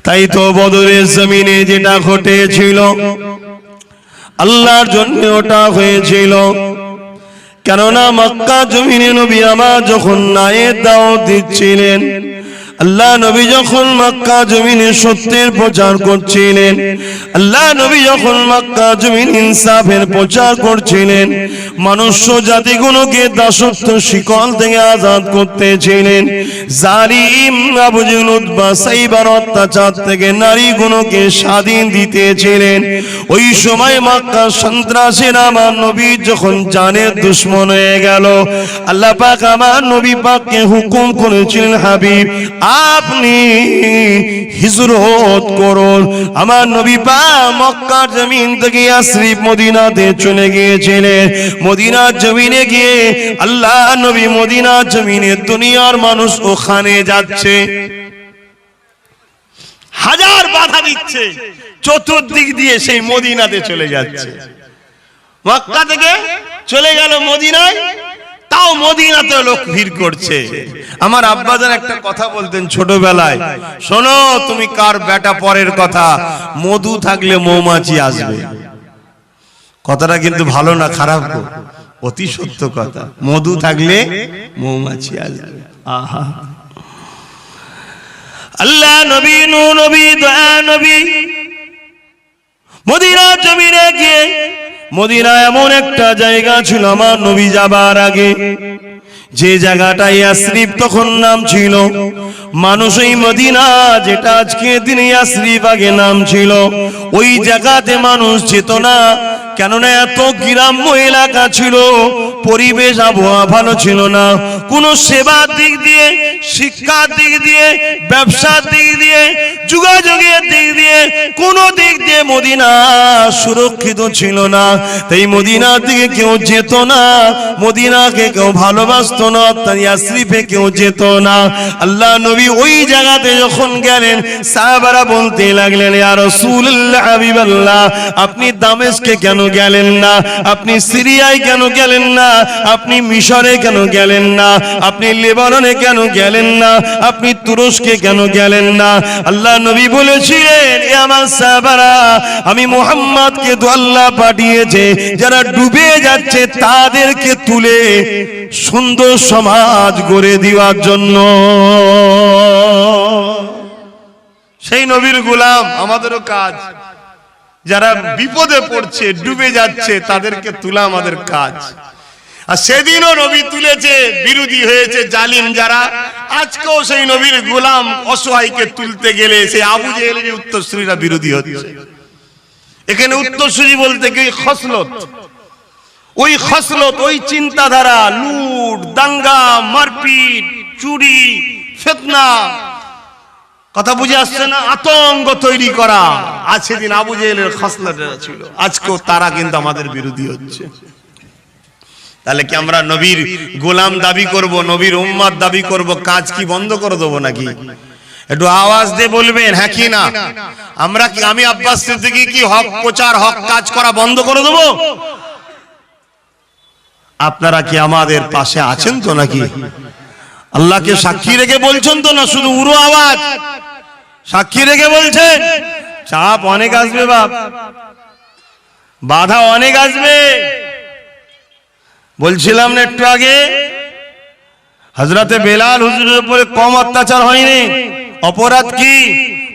তাই তো বদরের জমিনে যেটা ঘটেছিল আল্লাহর জন্য ওটা হয়েছিল। কেননা মক্কা জমিনে নবী আমার যখন নায়ের দাওয়াত দিচ্ছিলেন, আল্লাহ নবী যখন মক্কা জমিনে সত্যের প্রচার করছিলেন, আল্লাহ নবী যখন মক্কা জমিনে ইনসাফের প্রচার করছিলেন, মনুষ্য জাতিগুলোকে দাসত্ব শিকল থেকে আজাদ করতেছিলেন, জালিম আবু জেহেল উতবা সাইবার অত্যাচার থেকে নারীগুলোকে স্বাধীন দিতেছিলেন। ওই সময় মক্কা সন্ত্রাসীরা আমার নবী যখন জানের দুশমন হয়ে গেল, আল্লাহ পাক আমার নবী পাককে হুকুম করেছিলেন, হাবিব আপনি হিজরত করুন। আমার নবী পাক মক্কার জমিন থেকে ইয়াসরিব মদিনাতে চলে গিয়েছিলেন। মদিনার জমিনে গিয়ে আল্লাহ নবী মদিনার জমিনে দুনিয়ার মানুষ ওখানে যাচ্ছে, হাজার বাধা দিচ্ছে, চতুর্দিক দিয়ে সেই মদিনাতে চলে যাচ্ছে। মক্কা থেকে চলে গেল মদিনায়, তাও মদিনাতে লোক ভিড় করছে। আমার আব্বাজান একটা কথা বলতেন ছোটবেলায়, শোনো তুমি কার বেটা পরের কথা, মধু থাকলে মৌমাছি আসবে। কথাটা কিন্তু ভালো না, খারাপ, অতি সত্য কথা। মধু থাকলে মৌমাছি আসবে। আহা, আল্লাহ নবী, নূহ নবী, দয়া নবী মদিনা জমিনে গিয়ে, মদিনা এমন একটা জায়গা ছিল আমার নবী যাবার আগে, যে জায়গাটা ইয়াসরিব তখন নাম ছিল। মানুষ ওই মদিনা, যেটা আজকে দিনে ইয়াসরিব আগে নাম ছিল, ওই জায়গাতে মানুষ যেত না। কেননা এত গ্রাম্য এলাকা ছিল, পরিবেশ আবহাওয়া ভালো ছিল না। কোন সেবার দিক দিয়ে, শিক্ষার দিক দিয়ে, ব্যবসার দিক দিয়ে, যোগাযোগের দিক দিয়ে, কোন দিক দিয়ে মদিনা সুরক্ষিত ছিল না। তাই মদিনার দিকে কেউ যেত না, মদিনাকে কেউ ভালোবাসতো না, তাই ইয়াসরিবে কেউ যেত না। আল্লাহ নবী ওই জায়গাতে যখন গেলেন, সাহাবারা বলতে লাগলেন, ইয়া রাসূলুল্লাহ, হাবিবাল্লাহ, আপনি দামেস্কে কেন গেলেন না? আপনি সিরিয়ায় কেন গেলেন না? আপনি মিশরে কেন গেলেন না? আপনি লেবাননে কেন গেলেন না? আপনি তুরস্কে কেন গেলেন না? আল্লাহ নবী বলেছিলেন, এ আমার সাহাবারা, আমি মুহাম্মদকে তো আল্লাহ পাঠিয়েছে যারা ডুবে যাচ্ছে তাদেরকে তুলে সুন্দর সমাজ গড়ে দেওয়ার জন্য। সেই নবীর গোলাম আমাদেরও কাজ। যারা বিপদে পড়ছে, ডুবে যাচ্ছে, তাদেরকে তোলা আমাদের কাজ। আর সেদিনও নবী তুলেছে, বিরোধী হয়েছে জালিম যারা। আজকেও সেই নবীর গোলাম অসহায়কে তুলতে গেলে সেই আবু জেহেলের উত্তরসূরিরা বিরোধী হচ্ছে। এখানে উত্তরসূরি বলতে কি খসলত, ওই খসলত, ওই চিন্তাধারা, লুট, দাঙ্গা, মারপিট, চুরি, ফিতনা, কথা বুঝে আসছে না? আতঙ্ক তৈরি করা। আজ সেদিন আবু জেহেলের খসলত ছিল, আজকেও তারা কিন্তু আমাদের বিরোধী হচ্ছে। তাহলে কি আমরা নবীর গোলাম দাবি করব, নবীর উম্মত দাবি করব, কাজ কি বন্ধ করে দেবো নাকি? একটু আওয়াজ দিয়ে বলবেন হ্যাঁ কি না। আমরা কি, আমি আব্বাস সিদ্দিকী কি হক প্রচার, হক কাজ করা বন্ধ করে দেবো? আপনারা কি আমাদের পাশে আছেন তো নাকি? আল্লাহকে সাক্ষী রেখে বলছেন তো না? শুধু উড়ো আওয়াজ সাক্ষী রেখে বলছেন? চাপ অনেক আসবে বাপ, বাধা অনেক আসবে। বলছিলাম না একটু আগে, হযরতে বেলাল হুজুরের উপরে কম অত্যাচার হয়নি। অপরাধ কি?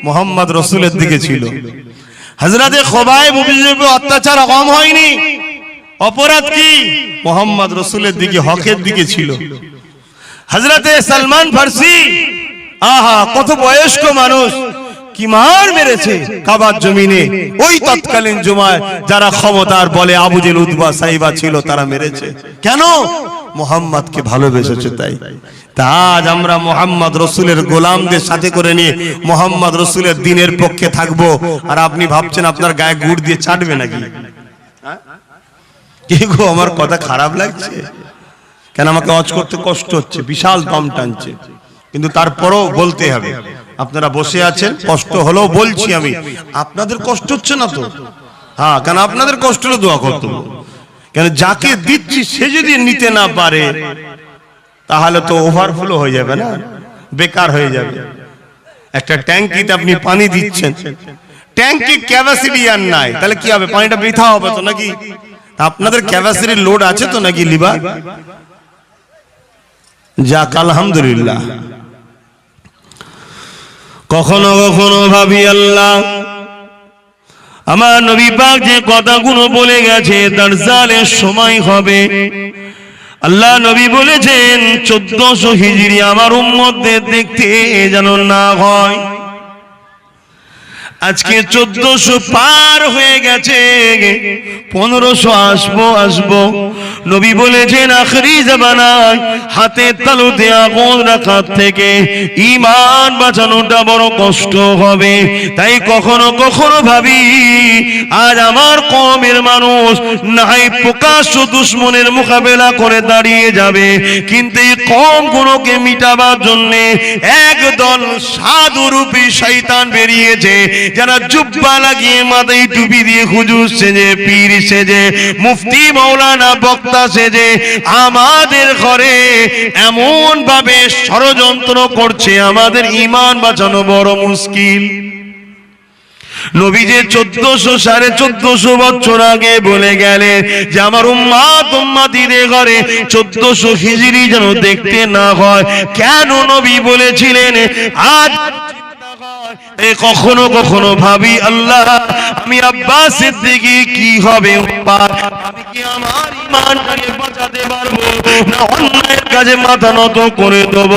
মুহাম্মদ রাসূলের দিকে ছিল। হযরতে খুবাইব হুজুরের উপরে অত্যাচার কম হয়নি। অপরাধ কি? মুহাম্মদ রাসূলের দিকে, হকের দিকে ছিল। হযরতে সালমান ফারসি, আহা কত বয়স্ক মানুষ, কি মার মেরেছে কাবার জমিনে। ওই তৎকালীন জুমায় যারা ক্ষমতার বলে আবু জেহেল, উতবা, সাইবা ছিল, তারা মেরেছে। কেন? মুহাম্মদকে ভালোবেসেছে। তাই আজ আমরা মুহাম্মদ রাসূলের গোলামদের সাথে করে নিয়ে মুহাম্মদ রাসূলের দ্বীনের পক্ষে থাকবো, আর আপনি ভাবছেন আপনার গায়ে গুড় দিয়ে চাটবে নাকি? কি গো, আমার কথা খারাপ লাগছে? কেন আমাকে ওয়াজ করতে কষ্ট হচ্ছে, বিশাল দম টানছে, কিন্তু তারপরও বলতে হবে। আপনারা বসে আছেন, কষ্ট হলেও বলছি আমি, আপনাদের কষ্ট হচ্ছে না তো? হ্যাঁ, কেন আপনাদের কষ্ট হলে দোয়া করতে হবে। কেন যাকে দিচ্ছি সে যদি নিতে না পারে, তাহলে তো ওভারফ্লো হয়ে যাবে না, বেকার হয়ে যাবে। একটা ট্যাঙ্কিতে আপনি পানি দিচ্ছেন, ট্যাঙ্কি ক্যাপাসিটি আর নাই, তাহলে কি হবে? পানিটা বৃথা হবে তো নাকি? আপনাদের ক্যাপাসিটির লোড আছে তো নাকি লিভার? যাক আলহামদুলিল্লাহ। কখনো কখনো ভাবি আল্লাহ আমার নবী পাক যে কথাগুলো বলে গেছে দাজ্জালের সময় হবে, আল্লাহ নবী বলেছেন 1400 হিজরি আমার উম্মতদের দেখতে যেন না হয়। আজকে 1400 পার হয়ে গেছে, 1500 আসবো। নবী বলেছেন আখরি জামানায় হাতে তালুতে আগুন রাখার থেকে ঈমান বাঁচানোটা বড় কষ্ট হবে। তাই কখনো কখনো ভাবি আজ আমার কওমের মানুষ নাই প্রকাশ্য দুশমনের মোকাবেলা করে দাঁড়িয়ে যাবে, কিন্তু এই কওমগুলোকে মিটাবার জন্য একদল সাধুরূপী শয়তান বেরিয়েছে, যারা জুব্বা লাগিয়ে মাথায় টুপি দিয়ে হুজুর সেজে, পীর সেজে, মুফতি মাওলানা বক্তা সেজে আমাদের ঘরে এমন ভাবে ষড়যন্ত্র করছে, আমাদের ঈমান বাঁচানো বড় মুশকিল। নবী যে 1400 বছর আগে বলে গেলেন যে আমার উম্মাতিদের ঘরে 1400 হিজরি যেন দেখতে না হয়। কেন নবী বলেছিলেন? আজ কখনো কখনো ভাবি আল্লাহ আমি আব্বাস সিদ্দিকী কি হবে, আমি কি আমার ঈমানটাকে বাঁচাতে পারবো না অন্যায়ের কাজে মাথা নত করে দেব?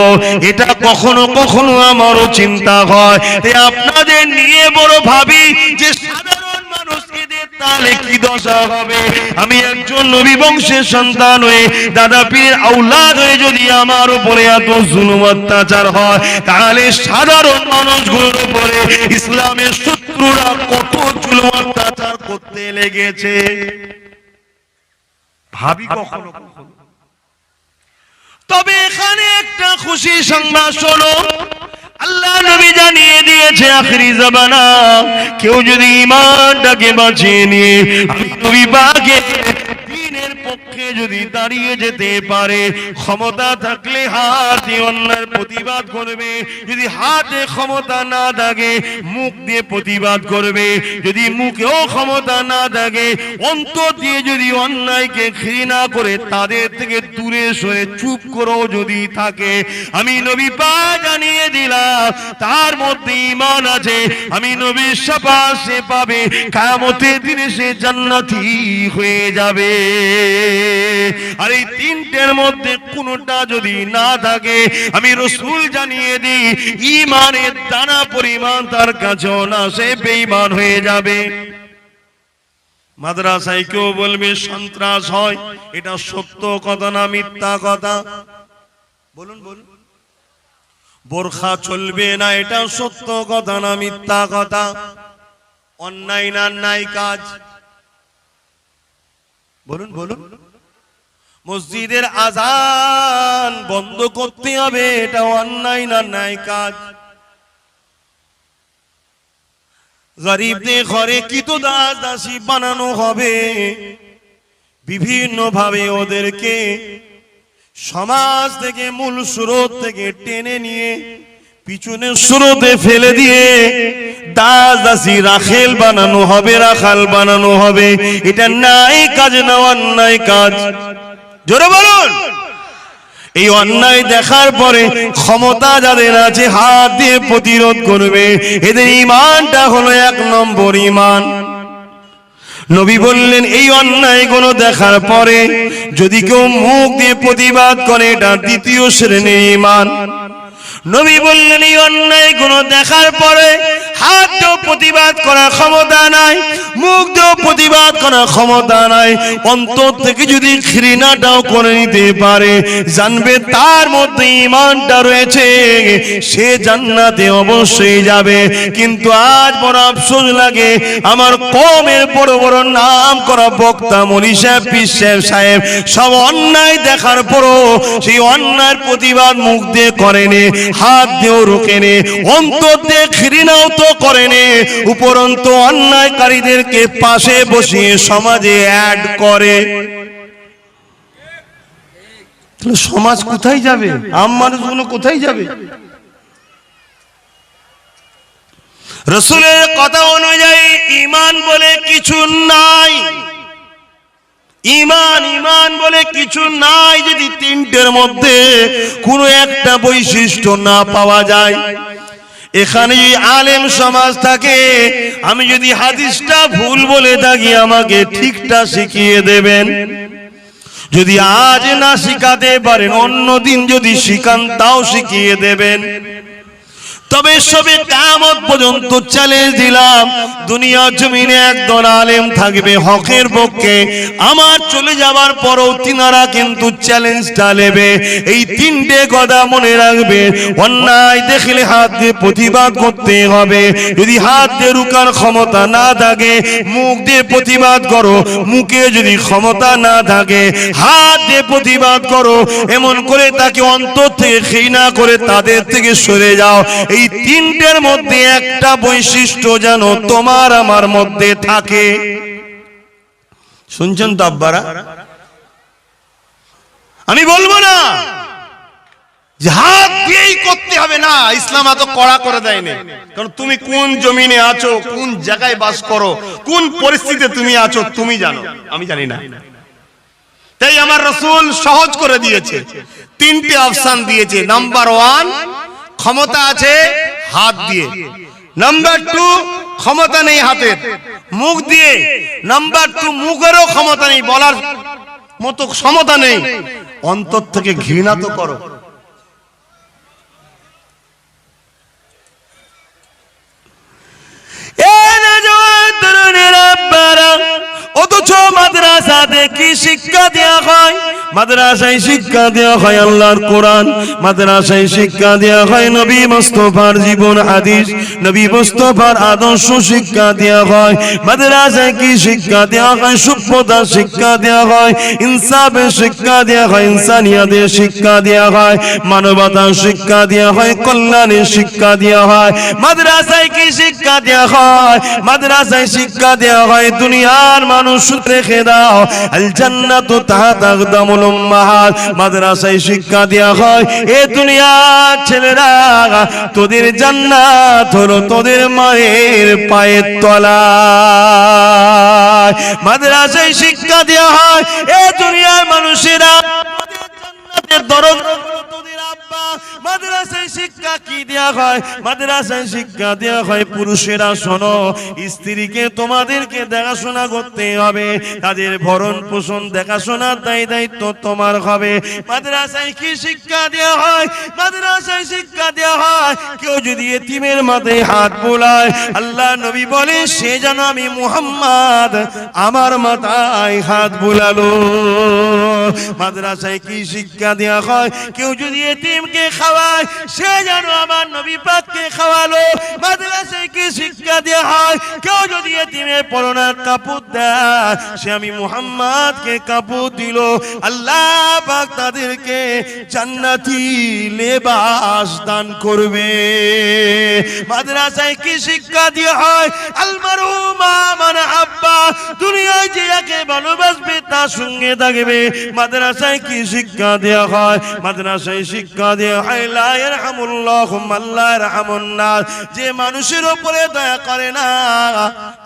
এটা কখনো কখনো আমারও চিন্তা হয়। তাই আপনাদের নিয়ে বড় ভাবি যে সাধারণ মানুষকে তাহলে কি দশা হবে? আমি একজন নবী বংশের সন্তান হয়ে দাদা পীরের আওলাদ হয়ে যদি আমার উপরে এত জুলুম অত্যাচার হয়, তাহলে সাধারণ মানুষগুলোর উপরে ইসলামের শত্রুরা কত জুলুম অত্যাচার করতে লেগেছে ভাবি কখনো কখনো। তবে এখানে একটা খুশি সংবাদ শোনো, আল্লাহ নবী জানিয়ে দিয়েছে আখরি জামানা কেউ যদি ঈমানটাকে বাঁচিয়ে নিয়ে আমি নবী পাকের দ্বীনের পক্ষে যদি দাঁড়িয়ে যেতে পারে, ক্ষমতা থাকলে হাত দিয়ে অন্যায়ের প্রতিবাদ করবে, যদি হাতে ক্ষমতা না থাকে মুখ দিয়ে প্রতিবাদ করবে, যদি মুখেও ক্ষমতা না থাকে অন্তর দিয়ে যদি অন্যায়কে ঘৃণা করে তাদের থেকে দূরে সরে চুপ করেও যদি থাকে, আমি নবী পাক জানিয়ে দিলাম তার মধ্যে ঈমান আছে, আমি নবীর শাফাআত সে পাবে, কিয়ামতের দিনে সে জান্নাতি হয়ে যাবে। আর এই তিনটের মধ্যে কোনটা যদি না থাকে আমি রাসূল জানিয়ে দিই ঈমানের দানা পরিমাণ তার কাছেও না, সে বেঈমান হয়ে যাবে। মাদ্রাসায় কেউ বলবে সন্ত্রাস হয়, এটা সত্য কথা না মিথ্যা কথা? বলুন বলুন। বোরখা চলবে না, এটা সত্য কথা না মিথ্যা কথা? অন্যায় না ন্যায় কাজ? বলুন বলুন। মসজিদের আযান বন্ধ করতে হবে, এটা অন্যায় না ন্যায় কাজ? গরিবদের ঘরে কৃতদাস দাসী বানানো হবে, বিভিন্ন ভাবে ওদেরকে সমাজ থেকে মূল স্রোত থেকে টেনে নিয়ে পিছনের স্রোতে ফেলে দিয়ে দাস দাসী রাখেল বানানো হবে, রাখাল বানানো হবে। এটা ন্যায় কাজ না অন্যায় কাজ? জোরে বলুন। এই অন্যায় দেখার পরে ক্ষমতা যাদের আছে হাত দিয়ে প্রতিরোধ করবে, এদের ঈমানটা হলো 1 নম্বর ঈমান। নবী বললেন এই অন্যায় কোন দেখার পরে যদি কেউ মুখ দিয়ে প্রতিবাদ করে এটা 2য় শ্রেণীর ঈমান। নবী বললেন এই অন্যায় কোন দেখার পরে হাত দিয়েও প্রতিবাদ করার ক্ষমতা নাই, মুখ দিয়েও প্রতিবাদ করার ক্ষমতা নাই, অন্তর থেকে যদি ঘৃণাটাও করে নিতে পারে, জানবে তার মধ্যে ঈমানটা রয়েছে, সে জান্নাতে অবশ্যই যাবে। কিন্তু আজ বড় আফসোস লাগে, আমার কওমের বড় বড় নাম করা বক্তা মনি সাহেব, পীর সাহেব সব অন্যায় দেখার পরও সেই অন্যায়ের প্রতিবাদ মুখ দিয়ে করেনি, হাত দিয়েও রোকেনে, অন্তর দিয়ে ঘৃণাও তো করেনে, উপরন্তু অন্যায়কারীদেরকে পাশে বসিয়ে সমাজে অ্যাড করে। তাহলে সমাজ কোথায় যাবে? আম মানুষগুলো কোথায় যাবে? রাসূলের কথা অনুযায়ী ঈমান বলে কিছু নাই, ঈমান বলে কিছু নাই যদি তিনটের মধ্যে কোনো একটা বৈশিষ্ট্য না পাওয়া যায়। এখানে আলেম সমাজ থাকে, আমি যদি হাদিসটা ভুল বলে থাকি আমাকে ঠিকটা শিখিয়ে দেবেন। যদি আজ না শিখাতে পারেন অন্যদিন যদি শিখান তাও শিখিয়ে দেবেন। তবে সবে কিয়ামত পর্যন্ত চ্যালেঞ্জ দিলাম, দুনিয়া জমিনে একদল আলেম থাকবে হকের পক্ষে, আমার চলে যাবার পরও তিনারা কিন্তু চ্যালেঞ্জটা নেবে। এই তিনটে কথা মনে রাখবে, অন্যায় দেখলে হাত দিয়ে প্রতিবাদ করতে হবে। যদি হাত দিয়ে রুকার ক্ষমতা না থাকে মুখ দিয়ে প্রতিবাদ করো, মুখে যদি ক্ষমতা না থাকে হাত দিয়ে প্রতিবাদ করো। এমন করে তাকে অন্তর থেকে ঘৃণা করে তাদের থেকে সরে যাও। এই তিনটের মধ্যে একটা বৈশিষ্ট্য যেন তোমার আমার মধ্যে থাকে। শুনছেন তো আব্বারা? আমি বলবো না যে হাত দিয়েই করতে হবে, না, ইসলাম এত কড়া করে দেয়নি। কারণ তুমি কোন জমিনে আছো, কোন জায়গায় বাস করো, কোন পরিস্থিতিতে তুমি আছো তুমি জানো, আমি জানি না। তাই আমার রাসূল সহজ করে দিয়েছে, তিনটি অপশন দিয়েছে। নাম্বার 1 ক্ষমতা আছে হাত দিয়ে, নাম্বার 2 ক্ষমতা নেই হাতের, মুখ দিয়ে, নাম্বার 2 মুখেরও ক্ষমতা নেই, বলার মতো ক্ষমতা নেই, অন্তর থেকে ঘৃণা তো করো। অথচ মাদ্রাসাতে কি শিক্ষা দেওয়া হয়? মাদ্রাসায় শিক্ষা দেওয়া হয় আল্লাহর কোরআন, মাদ্রাসায় শিক্ষা দেওয়া হয় নবী মুস্তাফার জীবন হাদিস, নবী মুস্তাফার আদর্শ শিক্ষা দেওয়া হয়। মাদ্রাসায় কি শিক্ষা দেওয়া হয়? সভ্যতার শিক্ষা দেওয়া হয়, ইনসাফের শিক্ষা দেওয়া হয়, ইনসানিয়াতের শিক্ষা দেওয়া হয়, মানবতার শিক্ষা দেওয়া হয়, কল্যাণের শিক্ষা দেওয়া হয়। মাদ্রাসায় কি শিক্ষা দেওয়া হয়? মাদ্রাসায় শিক্ষা দেওয়া হয় দুনিয়ার মানুষ রেখে দাও, আল জান্নাতু তাহতা আকদামুল উম্মাহাত। মাদ্রাসায় শিক্ষা দেওয়া হয় এ দুনিয়ার ছেলেরা, তোদের জান্নাত হলো তোদের মায়ের পায়ের তলায়। মাদ্রাসায় শিক্ষা দেওয়া হয় এ দুনিয়ার মানুষেরা, জান্নাতের দরজা তোদের আব্বা। মাদ্রাসায় শিক্ষা কি দেওয়া হয়? মাদ্রাসায় শিক্ষা দেওয়া হয় পুরুষেরা শোনো, স্ত্রীকে তোমাদেরকে দেখাশোনা করতে হবে, তাদের ভরণ পোষণ দেখাশোনার দায়িত্ব তোমার হবে। মাদ্রাসায় কি শিক্ষা দেওয়া হয়? মাদ্রাসায় শিক্ষা দেওয়া হয় কেউ যদি এতিমের মাথায় হাত বোলায়, আল্লাহ নবী বলে সে যেন আমি মুহাম্মদ আমার মাথায় হাত বোলালো। মাদ্রাসায় কি শিক্ষা দেওয়া হয়? কেউ যদি এতিমকে খাওয়ায় সে যেন আমার নবী পাককে খাওয়ালো। মাদ্রাসায় কি শিক্ষা দেওয়া হয়? কেউ যদি এতিমের পরনের কাপড় দেয় সে আমি মুহাম্মদকে কাপড় দিল। আল্লাহ পাক তাদেরকে জান্নাতি লেবাস দান করবে। মাদ্রাসায় কি শিক্ষা দেওয়া হয়? আল মারহুমা মান আব্বা, দুনিয়ায় যে যাকে ভালোবাসবে তার সঙ্গে থাকবে। মাদ্রাসায় কি শিক্ষা দেওয়া হয়? মাদ্রাসায় শিক্ষা দেওয়া হয় লা ইয়ারহামুল্লাহু মান লা ইয়ারহামুন নাস, যে মানুষের উপরে দয়া করে না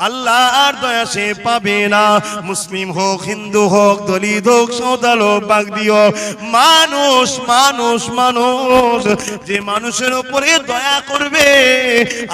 আল্লাহর দয়া সে পাবে না। মুসলিম হোক, হিন্দু হোক, দলিত হোক, সাঁওতাল হোক, বাগদি হোক, মানুষ মানুষ মানুষ, যে মানুষের উপরে দয়া করবে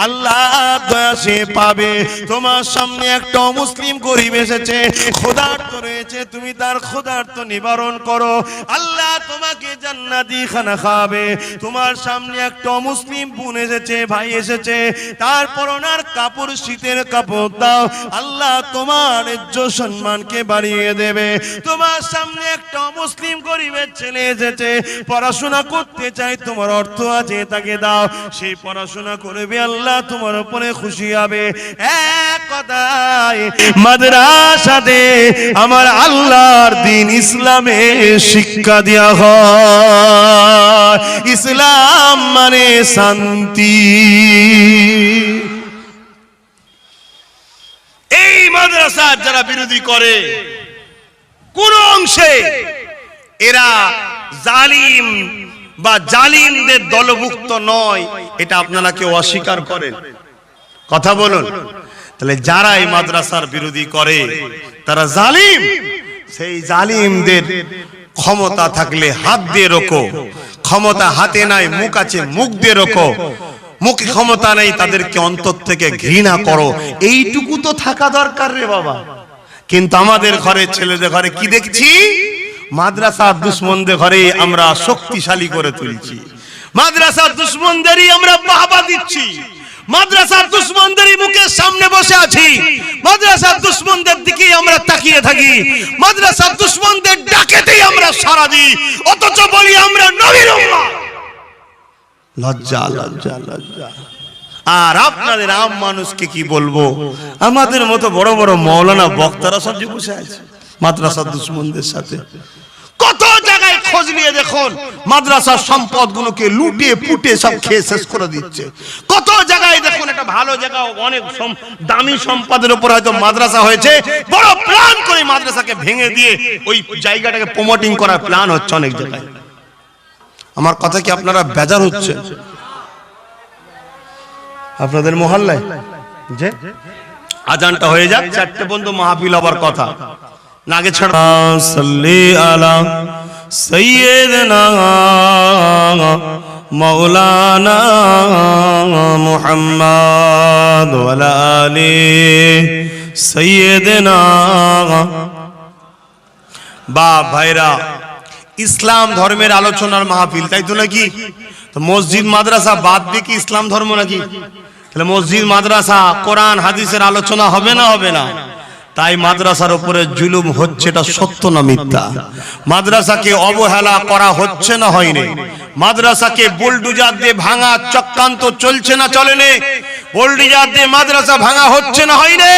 আল্লাহর দয়া সে পাবে। তোমার সামনে একটা মুসলিম গরিব এসেছে, ক্ষুধার্ত রয়েছে, তুমি তার ক্ষুধার্ত নিবারণ করো, আল্লাহ তোমাকে জান্নাতি খানা খাওয়াবে। তোমার সামনে একটা মুসলিম বোন এসেছে, ভাই এসেছে, তারপর ওনার কাপড় শীতের কাপড় দাও, আল্লাহ তোমার ইজ্জত সম্মানকে বাড়িয়ে দেবে। তোমার সামনে একটা মুসলিম গরিবের ছেলে এসেছে, পড়াশোনা করতে চাই, তোমার অর্থ আছে তাকে দাও, সেই পড়াশোনা করবে, আল্লাহ তোমার উপরে খুশি হবে। এক কথায় মাদ্রাসাতে আমার আল্লাহর দ্বীন ইসলামের শিক্ষা দেওয়া হয়। ইসলাম মানে শান্তি। এই মাদ্রাসার যারা বিরোধী করে কোন অংশে এরা জালিম বা জালিমদের দলভুক্ত নয়, এটা আপনারা কেউ অস্বীকার করেন? কথা বলুন। তাহলে যারা এই মাদ্রাসার বিরোধী করে তারা জালিম। সেই জালিমদের ক্ষমতা থাকলে হাত দিয়ে রোকো, ক্ষমতা হাতে নাই, মুখ আছে, মুখ দিয়ে রোকো। মুখে ক্ষমতা নেই, তাদেরকে অন্তর থেকে ঘৃণা করো, এইটুকু তো থাকা দরকার রে বাবা। কিন্তু আমাদের ঘরে, ছেলেদের ঘরে কি দেখছি? মাদ্রাসার দুশ্মনদের ঘরে আমরা শক্তিশালী করে তুলছি, মাদ্রাসার দুশ্মনদেরই আমরা বাহবা দিচ্ছি, মাদ্রাসার দুশ্মনদেরই মুখের সামনে বসে আছি, মাদ্রাসার দুশ্মনদের দিকেই আমরা তাকিয়ে থাকি, মাদ্রাসার দুশ্মনদের ডাকেতেই আমরা সাড়া দিই, অথচ বলি আমরা নবীর উম্মত। লজ্জা লজ্জা লজ্জা। আর আপনাদের আম মানুষকে কি বলবো? আমাদের মতো বড় বড় মাওলানা বক্তারা সব বসে আছে মাদ্রাসার দুশ্মনদের সাথে। কত জায়গায় খোঁজ নিয়ে দেখুন, মাদ্রাসার সম্পদগুলোকে লুটে পুটে সব খেয়ে শেষ করে দিচ্ছে। কত জায়গায় দেখুন, একটা ভালো জায়গা, অনেক দামি সম্পদের উপর হয়তো মাদ্রাসা হয়েছে, বড় প্ল্যান করে মাদ্রাসাকে ভেঙে দিয়ে ওই জায়গাটাকে প্রমোটিং করার প্ল্যান হচ্ছে অনেক জায়গায়। আমার কথা কি আপনারা বেজার হচ্ছে? আপনাদের মহল্লায় যে আজানটা হয়ে যাক, 4টে বন্ধু মাহফিল আবার কথা নাগে ছাড়া। সাল্লি আলা সাইয়্যিদিনা মাওলানা মুহাম্মদ ওয়া আলা আলি সাইয়্যিদিনা। বা ভাইরা, ইসলাম ধর্মের আলোচনার মাহফিল, তাই তো নাকি? তো মসজিদ মাদ্রাসা বাদ দিয়ে কি ইসলাম ধর্ম নাকি? তাহলে মসজিদ মাদ্রাসা কোরআন হাদিসের আলোচনা হবে না? হবে না। তাই মাদ্রাসার উপরে জুলুম হচ্ছে, এটা সত্য না মিথ্যা? মাদ্রাসাকে অবহেলা করা হচ্ছে না হয়নি? মাদ্রাসাকে বুলডোজার দিয়ে ভাঙা চক্রান্ত চলছে না চলেনি? বুলডোজার দিয়ে মাদ্রাসা ভাঙা হচ্ছে না হয়নি?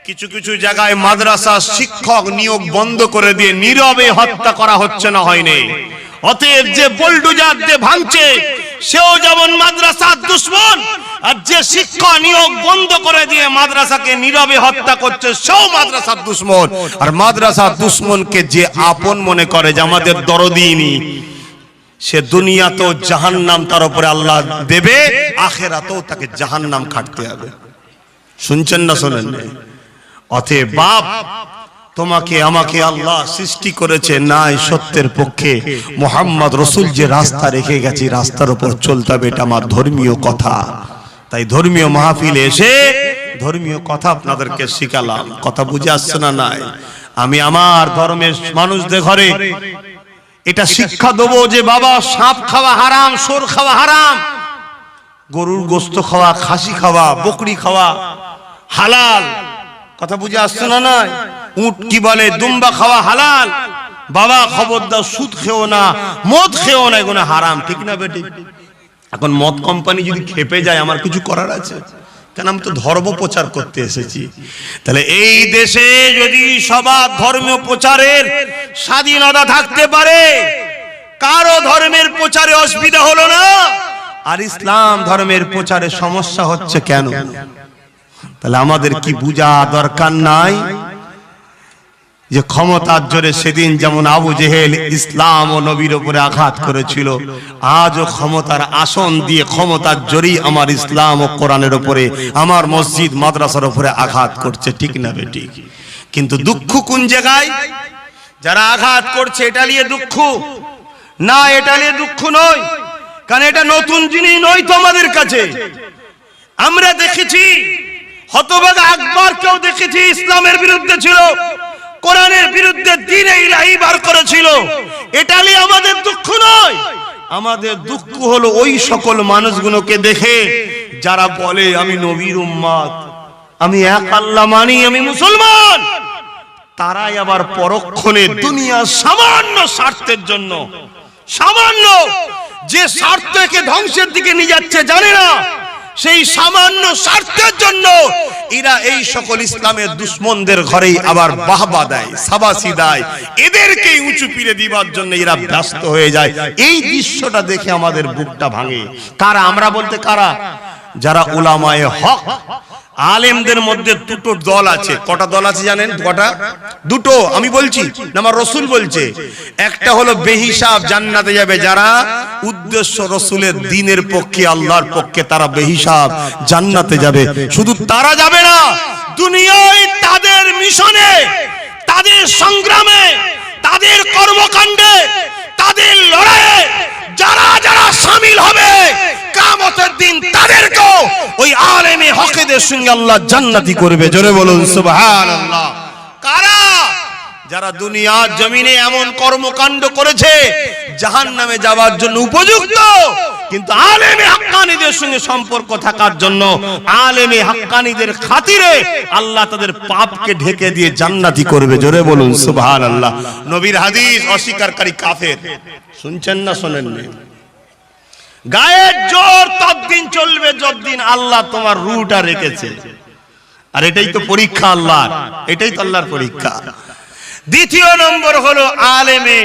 কিছু কিছু জায়গায় মাদ্রাসা শিক্ষক নিয়োগ বন্ধ করে দিয়ে নীরবে হত্যা করা হচ্ছে না হয়নি? অতএব যে বুলডোজার দিয়ে ভাঙছে সেও যেমন মাদ্রাসার দুশ্মন, আর যে শিক্ষা নিয়োগ বন্ধ করে দিয়ে মাদ্রাসাকে নীরবে হত্যা করছে সেও মাদ্রাসার দুশ্মন। আর মাদ্রাসার দুশ্মনকে যে আপন মনে করে যে আমাদের দরদিনী, সে দুনিয়াতেও জাহান্নাম তার উপরে আল্লাহ দেবে, আখিরাতেও তাকে জাহান্নাম খাটতে হবে। শুনছেন না শোনেন? অতএব বাপ, তোমাকে আমাকে আল্লাহ সৃষ্টি করেছে নাই সত্যের পক্ষে। মুহাম্মদ রাসূল যে রাস্তা রেখে গেছে, রাস্তার উপর চলতে হবে, এটা আমার ধর্মীয় কথা। তাই ধর্মীয় মাহফিলে এসে ধর্মীয় কথা আপনাদেরকে শিখালাম। কথা বুঝে আসছে না? নাই, আমি আমার ধর্মের মানুষদের ঘরে এটা শিক্ষা দেবো যে বাবা, সাপ খাওয়া হারাম, সোর খাওয়া হারাম, গরুর গোশত খাওয়া, খাসি খাওয়া, বকরি খাওয়া হালাল। কথা বুঝে আসছে না? নাই, উট কি বলে, দুম্বা খাওয়া হালাল। বাবা খবরদার সুদ খেও না, মদ খেও না, এগুলো হারাম। ঠিক না বেটি? এখন মদ কোম্পানি যদি খেপে যায়, আমার কিছু করার আছে? কেন, আমি তো ধর্ম প্রচার করতে এসেছি। তাহলে এই দেশে যদি সবার ধর্মীয় প্রচারের স্বাধীনতা থাকতে পারে, কারো ধর্মের প্রচারে অসুবিধা হলো না, আর ইসলাম ধর্মের প্রচারে সমস্যা হচ্ছে কেন? তাহলে আমাদের কি বুঝা দরকার নাই যে ক্ষমতার জোরে সেদিন যেমন আবু জেহেল ইসলাম ও নবীর উপরে আঘাত করেছিল, আজও ক্ষমতার আসন দিয়ে ক্ষমতার জোরেই আমার ইসলাম ও কোরআনের উপরে, আমার মসজিদ মাদ্রাসার উপরে আঘাত করছে। ঠিক না বেটি? কিন্তু দুঃখ কোন জায়গায়? যারা আঘাত করছে এটা নিয়ে দুঃখ না, এটা নিয়ে দুঃখ নয়, কারণ এটা নতুন জিনিস নয় তো আমাদের কাছে। আমরা দেখেছি হতভাগা আকবরকেও দেখেছি, ইসলামের বিরুদ্ধে ছিল, কোরআনের বিরুদ্ধে দ্বীন ইলাহি বার করেছিল। এটা নিয়ে আমাদের দুঃখ নয়, আমাদের দুঃখ হলো ওই সকল মানুষগুলোকে দেখে যারা বলে আমি নবীর উম্মত, আমি এক আল্লাহ মানি, আমি মুসলমান। তারাই আবার পরক্ষণে দুনিয়ার সামান্য স্বার্থের জন্য, সামান্য যে স্বার্থকে ধ্বংসের দিকে নিয়ে যাচ্ছে জানে না, সেই সামান্য স্বার্থের জন্য এরা এই সকল ইসলামের দুশ্মনদের ঘরেই আবার বাহবা দেয়, সাবাসি দেয়, এদেরকে উঁচু পিড়ে দিবার জন্য এরা ব্যস্ত হয়ে যায়। এই দৃশ্যটা দেখে আমাদের বুকটা ভাঙে। কারা? আমরা বলতে কারা? যারা উলামায়ে হক, আলেমদের মধ্যে দুটো দল আছে। কটা দল আছে জানেন? কটা? দুটো। আমি বলছি না, আমার রসুল বলছে। একটা হলো বেহিসাব জান্নাতে যাবে যারা উদ্দেশ্য রসুলের দ্বীনের পক্ষে, আল্লাহর পক্ষে, তারা বেহিসাব জান্নাতে যাবে। শুধু তারা যাবে না, দুনিয়ায় তাদের মিশনে, তাদের সংগ্রামে, তাদের কর্মকাণ্ডে, তাদের লড়াইয়ে যারা যারা শামিল হবে, কিয়ামতের দিন তাদেরকেও ওই আলেমে হকেদের সঙ্গে আল্লাহ জান্নাতি করবে। জোরে বলুন সুবহানাল্লাহ। কারা? যারা দুনিয়ার জমিনে এমন কর্মকাণ্ড করেছে জাহান্নামে যাওয়ার জন্য উপযুক্ত, কিন্তু আলেমে হাক্কানীদের সঙ্গে সম্পর্ক থাকার জন্য, আলেমে হাক্কানীদের খাতিরে আল্লাহ তাদের পাপকে ঢেকে দিয়ে জান্নাতি করবে। জোরে বলুন সুবহানাল্লাহ। নবীর হাদিস অস্বীকারী কাফের। শুনছেন না শোনেননি? গায়ের জোর ততদিন চলবে যতদিন আল্লাহ তোমার রুটা রেখেছে। আর এটাই তো পরীক্ষা আল্লাহর, এটাই তো আল্লাহর পরীক্ষা। দ্বিতীয় নম্বর হলো আলেমে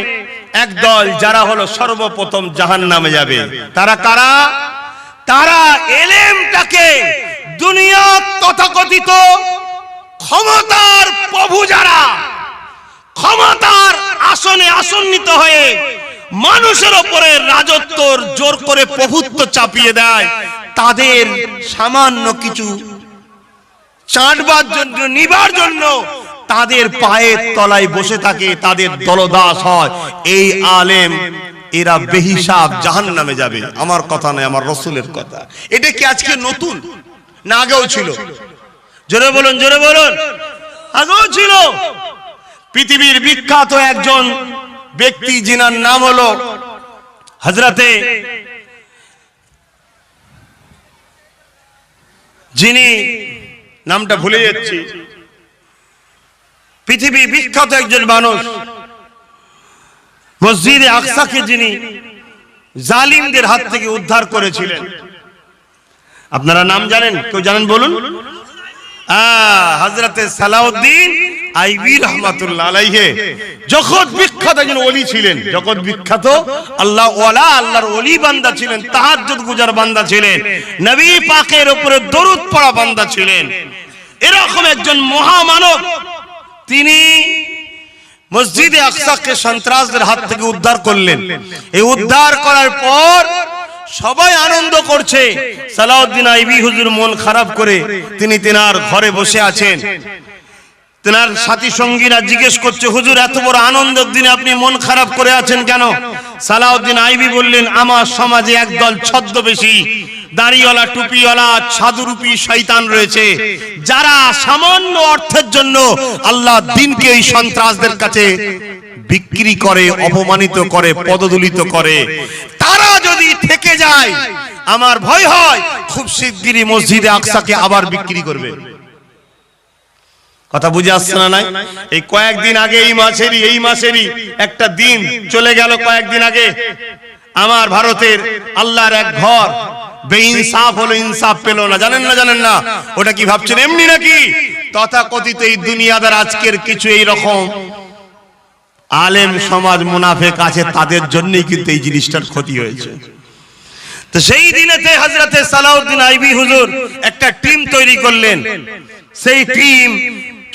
একদল যারা হলো সর্বপ্রথম জাহান্নামে যাবে। তারা কারা? তারা এলেমটাকে দুনিয়ার তথাকথিত ক্ষমতার প্রভু, যারা ক্ষমতার আসনে আসন্নিত হয়ে মানুষের উপরে রাজত্বর জোর করে প্রভুত্ব চাপিয়ে দেয়, তাদের সামান্য কিছু চাটবার জন্য, নিবার জন্য তাদের পায়ের তলায় বসে থাকে, তাদের দলদাস হয়। এই আলেম এরা বেহিসাব জাহান্নামে যাবে। আমার কথা নয়, আমার রসুলের কথা। এটা কি আজকে নতুন না আগেও ছিল? জোরে বলুন, জোরে বলুন। আগেও ছিল। পৃথিবীর বিখ্যাত একজন ব্যক্তি, যিনার নাম হলো হযরতে, যিনি নামটা ভুলে যাচ্ছি, পৃথিবী বিখ্যাত একজন মানুষ, মসজিদে আকসাকে যিনি জালিমদের হাত থেকে উদ্ধার করেছিলেন। আপনারা নাম জানেন? কেউ জানেন বলুন? হযরতে সালাউদ্দিন আইবি রাহমাতুল্লাহ আলাইহি। জগৎ বিখ্যাত একজন ওলি ছিলেন, জগৎ বিখ্যাত আল্লাহ ওয়ালা, আল্লাহর ওলি বান্দা ছিলেন, তাহাজ্জুদ গুজার বান্দা ছিলেন, নবী পাকের উপরে দরুদ পড়া বান্দা ছিলেন। এরকম একজন মহামানব, তিনি মসজিদে আকসাকে সন্ত্রাসদের হাত থেকে উদ্ধার করলেন। এই উদ্ধার করার পর সবাই আনন্দ করছে। সালাউদ্দিন আইবি হুজুর মন খারাপ করে তিনি তেনার ঘরে বসে আছেন। তেনার সাথী সঙ্গীরা জিজ্ঞেস করছে, হুজুর এত বড় আনন্দের দিনে আপনি মন খারাপ করে আছেন কেন? সালাউদ্দিন আইবি বললেন, আমার সমাজে একদল ছদ্মবেশী, দাড়িওয়ালা, টুপিওয়ালা, সাধুরূপী শয়তান রয়েছে, যারা সামান্য অর্থের জন্য আল্লাহ দ্বীনকে এই সন্ত্রাসদের কাছে বিক্রি করে, অপমানিত করে, পদদলিত করে। তারা যদি থেকে যায়, আমার ভয় হয় খুব শিগগিরই মসজিদে আকসাকে আবার বিক্রি করবে। কথা বুঝে আসছে না? নাই এই কয়েকদিন আগে, এই মাসেরই একটা দিন চলে গেল, কয়েকদিন আগে আমার ভারতের আল্লাহর এক ঘর বেইনসাফ হলো, ইনসাফ পেল না। জানেন না? জানেন না? ওটা কি ভাবছেন এমনি নাকি? তথাকথিত এই দুনিয়াদার আজকের কিছু এই রকম আলেম সমাজ মুনাফেক আছে, তাদের জন্যই কিন্তু এই জিনিসটার ক্ষতি হয়েছে। তো সেই দিনেতে হযরতে সালাউদ্দিন আইবি হুজুর একটা টিম তৈরি করলেন। সেই টিম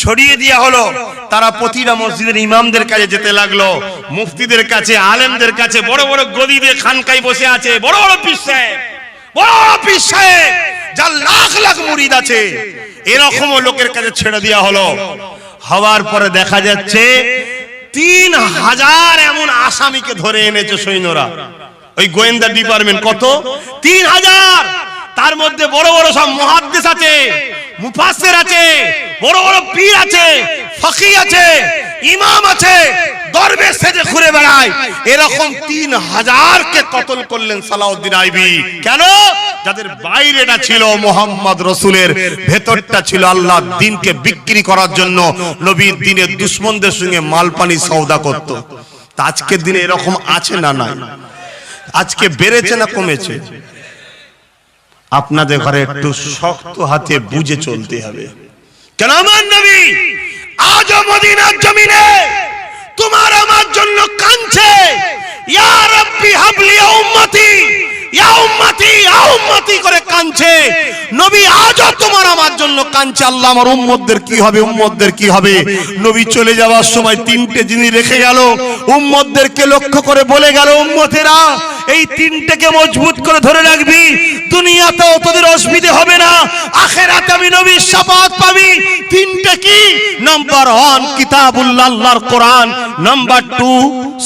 ছড়িয়ে দেওয়া হলো। তারা প্রতিটা মসজিদের ইমামদের কাছে যেতে লাগলো, মুফতিদের কাছে, আলেমদের কাছে, বড় বড় গদি দিয়ে খানকায় বসে আছে বড় বড় পীর সাহেব, বড় বড় পীর সাহেব, যার লাখ লাখ মুরিদ আছে, এরকম লোকের কাছে ছেড়ে দেওয়া হলো। হওয়ার পরে দেখা যাচ্ছে 3000 এমন আসামিকে ধরে এনেছে সৈন্যরা, ওই গোয়েন্দা ডিপার্টমেন্ট। কত? 3000। তার মধ্যে বড় বড় সব মুহাদ্দিস আছে, মুফাসসির আছে, বড় বড় পীর আছে, ফকি আছে, ইমাম আছে, দরবেশ সেজে ঘুরে বেড়ায়। এরকম 3000 কে কতল করলেন সালাউদ্দিন আইবি। কেন? যাদের বাইরেটা ছিল মুহাম্মদ রাসূলের, ভেতরটা ছিল আল্লাহর দ্বীনকে বিক্রি করার জন্য নবীর দ্বীনের দুশমনদের সঙ্গে মালপানি সওদা করত। তা আজকের দিনে এরকম আছে না? নাই। আজকে বেড়েছে না কমেছে? আপনাদের ঘরে একটু শক্ত হাতে বুঝে চলতে হবে। কেন? আমার নবী আজ মদিনার জমিনে তোমার আমার জন্য কাঁদছে, ইয়া রাব্বি হাবলি ইয়া উম্মতি, ইয়া উম্মতি, ইয়া উম্মতি করে কাঁদছে। নবী আজও তোমার আমার জন্য কাঁদছে, আল্লাহ আমার উম্মতদের কি হবে, উম্মতদের কি হবে। নবী চলে যাওয়ার সময় তিনটে জিনিস রেখে গেল, উম্মতদেরকে লক্ষ্য করে বলে গেল, উম্মতেরা এই তিনটেকে মজবুত করে ধরে রাখবি, দুনিয়াতেও তোদের অসুবিধা হবে না, আখিরাতে আমি নবীর শাফাআত পাবি। তিনটে কি? নাম্বার 1 কিতাবুল্লাহ, আল্লাহর কোরআন। নাম্বার 2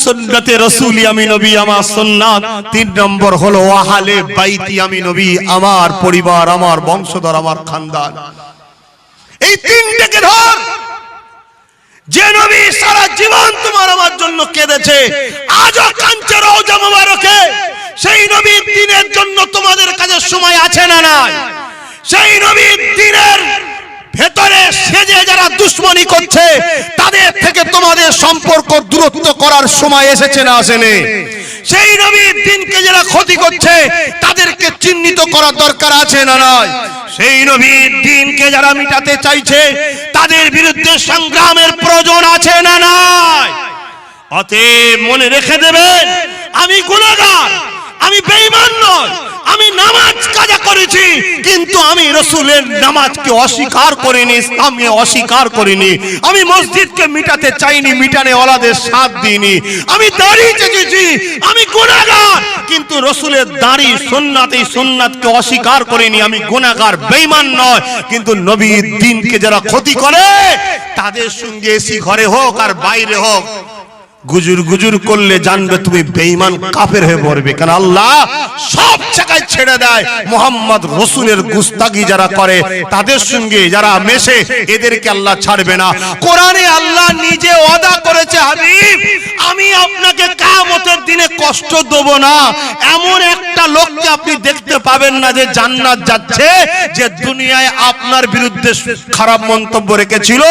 সুন্নতে রাসূলি, আমি নবী আমার সুন্নাত। 3 নম্বর হলো আহলে বাইতি, আমি নবী আমার পরিবার, আমার বংশধর, আমার খানদান। এই তিনটেকে ধর। যে নবী সারা জীবন তোমার আমার জন্য কেঁদেছে, আজও কাঁদছে রওজা মুবারকে, সেই নবীর দ্বীনের জন্য তোমাদের কাছে সময় আছে না নাই? সেই নবীর দ্বীনের ভেতরে সেজে যারা দুশ্মনী করছে, তাদের থেকে তোমাদের সম্পর্ক দূরত্ব করার সময় এসেছে না আসেনি? সেই নবীর দ্বীনকে যারা ক্ষতি করছে, তাদেরকে চিহ্নিত করার দরকার আছে না নয়? সেই নবীর দ্বীনকে যারা মিটাতে চাইছে, তাদের বিরুদ্ধে সংগ্রামের প্রয়োজন আছে না নয়? অতএব মনে রেখে দেবেন, আমি গুনাহগার, আমি বেঈমান নয়, আমি নামাজ কাজা করেছি, কিন্তু আমি রাসূলের নামাজকে অস্বীকার করিনি, ইসলামকে অস্বীকার করিনি। আমি মসজিদকে মিটাতে চাইনি, মিটানে ওয়ালাদের সাথ দিইনি। আমি দাড়ি চেঁচেছি, আমি গুনাহগার, কিন্তু রাসূলের দাড়ি সুন্নাত, এই সুন্নাতকে অস্বীকার করিনি। আমি গুনাহগার, বেঈমান নয়, কিন্তু নবীর দ্বীনকে যারা ক্ষতি করে, তাদের সঙ্গে এসি ঘরে হোক আর বাইরে হোক, গুজুর গুজুর করলে জানবে তুমি বেঈমান কাফের হয়ে পড়বে। কারণ আল্লাহ সব জায়গায় ছেড়ে দেয়। মুহাম্মদ রাসূলের গুস্তাখি যারা করে, তাদের সঙ্গে যারা মেশে, এদেরকে আল্লাহ ছাড়বে না। কোরআনে আল্লাহ নিজে ওয়াদা করেছে, হাবিব আমি আপনাকে কিয়ামতের দিনে কষ্ট দেব না। এমন একটা লোককে আপনি দেখতে পাবেন না যে জান্নাত যাচ্ছে, যে দুনিয়ায় আপনার বিরুদ্ধে খারাপ মন্তব্য রেখেছিল,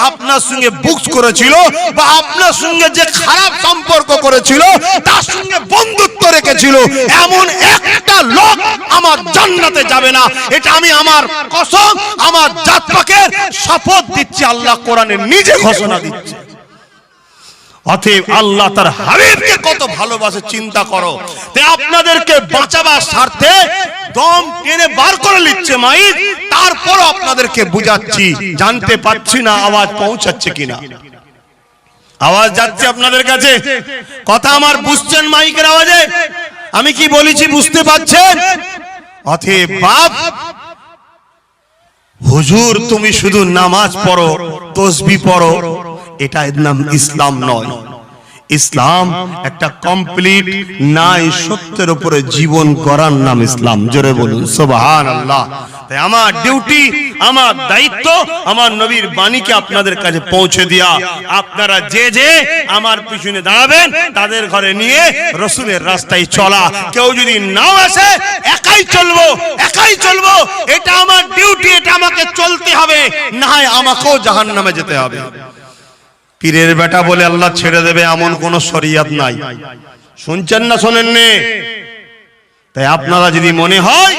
আপনার সঙ্গে বুকস করেছিল, বা আপনার সঙ্গে যে খারাপ সম্পর্ক করেছিল, তার সঙ্গে বন্ধুত্ব রেখেছিল, এমন একটা লোক আমার জান্নাতে যাবে না। এটা আমি আমার কসম, আমার জাত পাকের শপথ দিচ্ছি, আল্লাহ কোরআনে নিজে ঘোষণা দিচ্ছে। অতএব আল্লাহ তার হাবিবকে কত ভালোবাসে চিন্তা করো। তাই আপনাদেরকে বাঁচাবার স্বার্থে দম টেনে বার করে নিচ্ছে মাইক, তারপর আপনাদেরকে বুঝাচ্ছি। জানতে পারছি না আওয়াজ পৌঁছাচ্ছে কিনা। আওয়াজ যাচ্ছে আপনাদের কাছে? কথা আমার বুঝছেন মাইকের আওয়াজে? আমি কি বলেছি বুঝতে পারছেন? অতএব বাপ, হুজুর তুমি শুধু নামাজ পড়ো, তাসবিহ পড়ো, এটা এর নাম ইসলাম নয়। ইসলাম একটা কমপ্লিট নাই সত্যের উপরে জীবন করার নাম ইসলাম। জোরে বলুন সুবহানাল্লাহ। তাই আমার ডিউটি, আমার দায়িত্ব, আমার নবীর বাণীকে আপনাদের কাছে পৌঁছে দেয়া। আপনারা যে যে আমার পিছনে দাঁড়াবেন, তাদের ঘরে নিয়ে রাসূলের রাস্তায় চলা। কেউ যদি নাও আসে, একাই চলবো, একাই চলবো, এটা আমার ডিউটি, এটা আমাকে চলতে হবে, না হয় আমাকেও জাহান্নামে যেতে হবে। পীরের বেটা বলে আল্লাহ ছেড়ে দেবে এমন কোন শরীয়ত নাই। শুনছেন না শোনেননি? তাই আপনারা যদি মনে হয়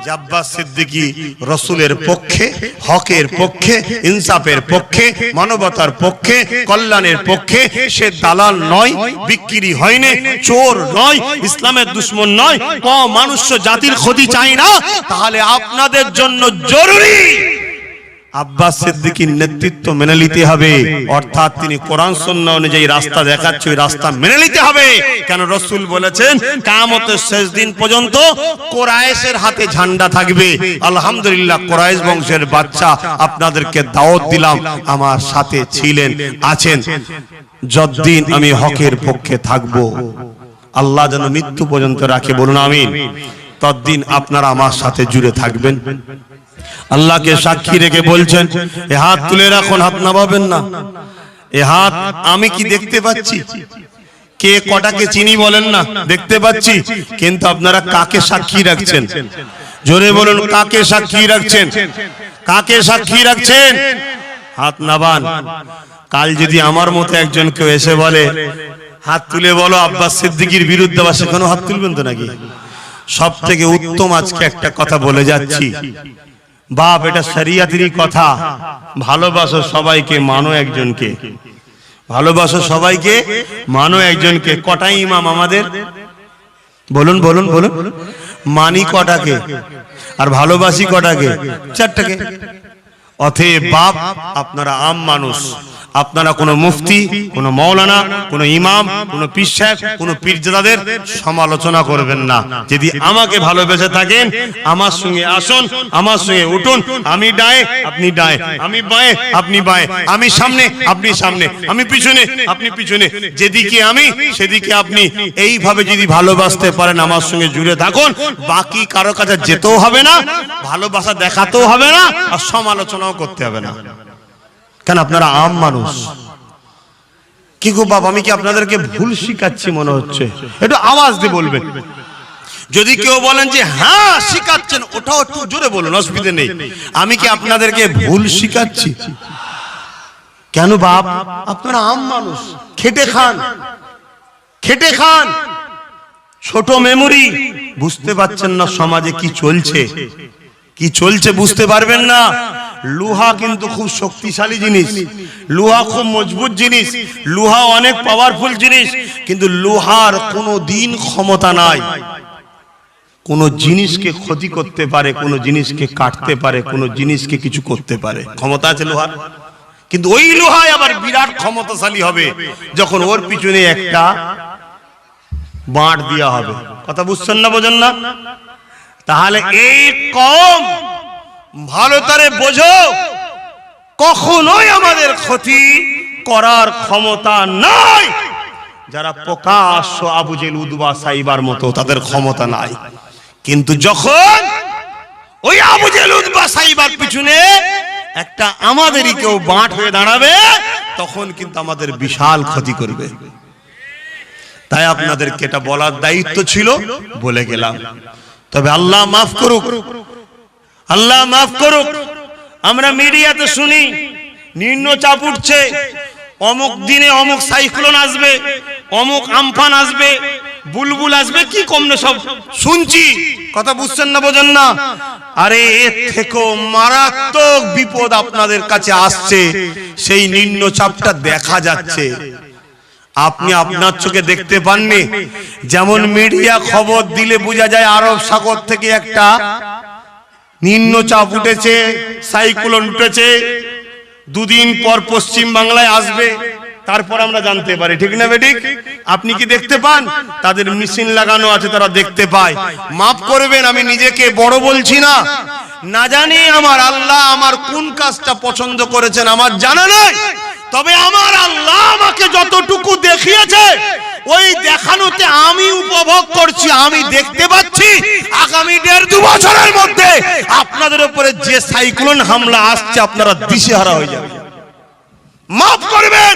যে আব্বাস সিদ্দিকী রাসূলের পক্ষে, হকের পক্ষে, ইনসাফের পক্ষে, মানবতার পক্ষে, কল্যাণের পক্ষে, সে দালাল নয়, বিক্রি হয়নি, চোর নয়, ইসলামের দুশমন নয়, মানুষ জাতির ক্ষতি চাই না, তাহলে আপনাদের জন্য জরুরি আব্বাস সিদ্দিকীর নেতৃত্ব মেনে নিতে হবে। অর্থাৎ তিনি কোরআন সুন্নাহ অনুযায়ী রাস্তা দেখাচ্ছে, ওই রাস্তা মেনে নিতে হবে। কেন রাসূল বলেছেন কিয়ামতের শেষ দিন পর্যন্ত কুরাইশের হাতে ঝান্ডা থাকবে। আলহামদুলিল্লাহ, কুরাইশ বংশের বাচ্চা আপনাদেরকে দাওয়াত দিলাম, আমার সাথে ছিলেন, আছেন। যতদিন আমি হকের পক্ষে থাকব, আল্লাহ যেন মৃত্যু পর্যন্ত রাখে, বলুন আমিন। ততদিন আপনারা আমার সাথে জুড়ে থাকবেন। আল্লাহকে সাক্ষী রেখে বলছেন, এ হাত তুলে রাখুন, হাত নামাবেন না। এ হাত আমি কি দেখতে পাচ্ছি? কে কটাকে চিনি বলেন না, দেখতে পাচ্ছি, কিন্তু আপনারা কাকে সাক্ষী রাখছেন? জোরে বলুন, কাকে সাক্ষী রাখছেন? কাকে সাক্ষী রাখছেন? হাত নাবান। কাল যদি আমার মতো একজন কেউ এসে বলে হাত তুলে বলো আব্বাস সিদ্দিকীর বিরুদ্ধে, বা সেখানে হাত তুলবেন তো নাকি? সব থেকে উত্তম আজকে একটা কথা বলে যাচ্ছি, বাপ, এটা শরিয়াতেরই কথা। ভালোবাসো সবাইকে, মানো একজনকে। ভালোবাসো সবাইকে, মানো একজনকে। কটা ইমাম আমাদের? বলুন বলুন বলুন। মানি কটাকে আর ভালোবাসি কটাকে? চারটাকে। অতএব বাপ, আপনারা আম মানুষ, আপনারা কোনো মুফতি, কোনো মৌলানা, কোনো ইমাম, কোনো পীর সাহেব, কোনো পীরজাদাদের সমালোচনা করবেন না। যদি আমাকে ভালোবেসে থাকেন, আমার সঙ্গে আসুন, আমার সঙ্গে উঠুন। আমি ডায়ে, আপনি ডায়ে, আমি বাঁয়ে, আপনি বাঁয়ে, আমি সামনে, আপনি সামনে, আমি পিছনে, আপনি পিছনে, যেদিকে আমি সেদিকে আপনি। এইভাবে যদি ভালোবাসতে পারেন, আমার সঙ্গে জুড়ে থাকুন। বাকি কারো কাছে যেতেও হবে না, ভালোবাসা দেখাতেও হবে না, আর সমালোচনাও করতে হবে না। কেন? আপনারা আম মানুষ। কি গো বাবা, আমি কি আপনাদেরকে ভুল শিখাচ্ছি মনে হচ্ছে? একটু আওয়াজ দিয়ে বলবেন। যদি কেউ বলেন যে হ্যাঁ শিখাচ্ছেন, ওটাও একটু জোরে বলুন, অসুবিধা নেই। আমি কি আপনাদেরকে ভুল শিখাচ্ছি? কেন বাপ? আপনারা আম মানুষ, খেটে খান, খেটে খান। ছোট মেমোরি, বুঝতে পারছেন না সমাজে কি চলছে, কি চলছে বুঝতে পারবেন না। লোহা কিন্তু খুব শক্তিশালী জিনিস, লোহা খুব মজবুত জিনিস, লোহা অনেক পাওয়ারফুল জিনিস, কিন্তু লোহার কোনো দিন ক্ষমতা নাই। কোন জিনিসকে ক্ষতি করতে পারে, কোন জিনিসকে কাটতে পারে, কোন জিনিসকে কিছু করতে পারে, ক্ষমতা আছে লোহার। কিন্তু ওই লোহায় আবার বিরাট ক্ষমতাশালী হবে যখন ওর পিছনে একটা বাঁট দেওয়া হবে। কথা বুঝছেন না, বোঝেন না? তাহলে এই কম ভালো তারে বোঝো, কখনোই আমাদের ক্ষতি করার ক্ষমতা নাই। যারা প্রকাশ্য আবু জেল উদবা সাইবার মতো, তাদের ক্ষমতা নাই। কিন্তু যখন ওই আবু জেল উদবা সাইবার পিছনে একটা আমাদেরই কেউ বাঁট হয়ে দাঁড়াবে, তখন কিন্তু আমাদের বিশাল ক্ষতি করবে। তাই আপনাদেরকে এটা বলার দায়িত্ব ছিল, বলে গেলাম। তবে আল্লাহ মাফ করুক, আল্লাহ মাফ করুক। আমরা মিডিয়াতে শুনি নিম্নচাপ উঠছে, অমুক দিনে অমুক সাইক্লোন আসবে, অমুক আমফান আসবে, বুলবুল আসবে, কি কমনে সব শুনছি। কথা বুঝছেন না, বোঝেন না? আরে এর থেকেও মারাত্মক বিপদ আপনাদের কাছে আসছে, সেই নিম্নচাপটা দেখা যাচ্ছে। আপনি আপনার চোখে দেখতে পাননি। যেমন মিডিয়া খবর দিলে বোঝা যায় আরব সাগর থেকে একটা নিম্নচাপ উঠেছে, সাইক্লোন উঠেছে, দুদিন পর পশ্চিম বাংলায় আসবে, তারপর আমরা জানতে পারি, ঠিক না বেঠিক? আপনি কি দেখতে পান? তাদের মেশিন লাগানো আছে, তারা দেখতে পায়। মাফ করবেন, আমি নিজেকে বড় বলছি না, না জানি আমার আল্লাহ আমার কোন কাজটা পছন্দ করেছেন আমার জানা নাই। তবে আমার আল্লাহ আমাকে যতটুকু দেখিয়েছে, ওই দেখানোতে আমি উপভোগ করছি, আমি দেখতে পাচ্ছি আগামী 1.5-2 বছরের মধ্যে আপনাদের উপরে যে সাইক্লোন হামলা আসছে, আপনারা দিশেহারা হয়ে যাবেন। মাফ করবেন,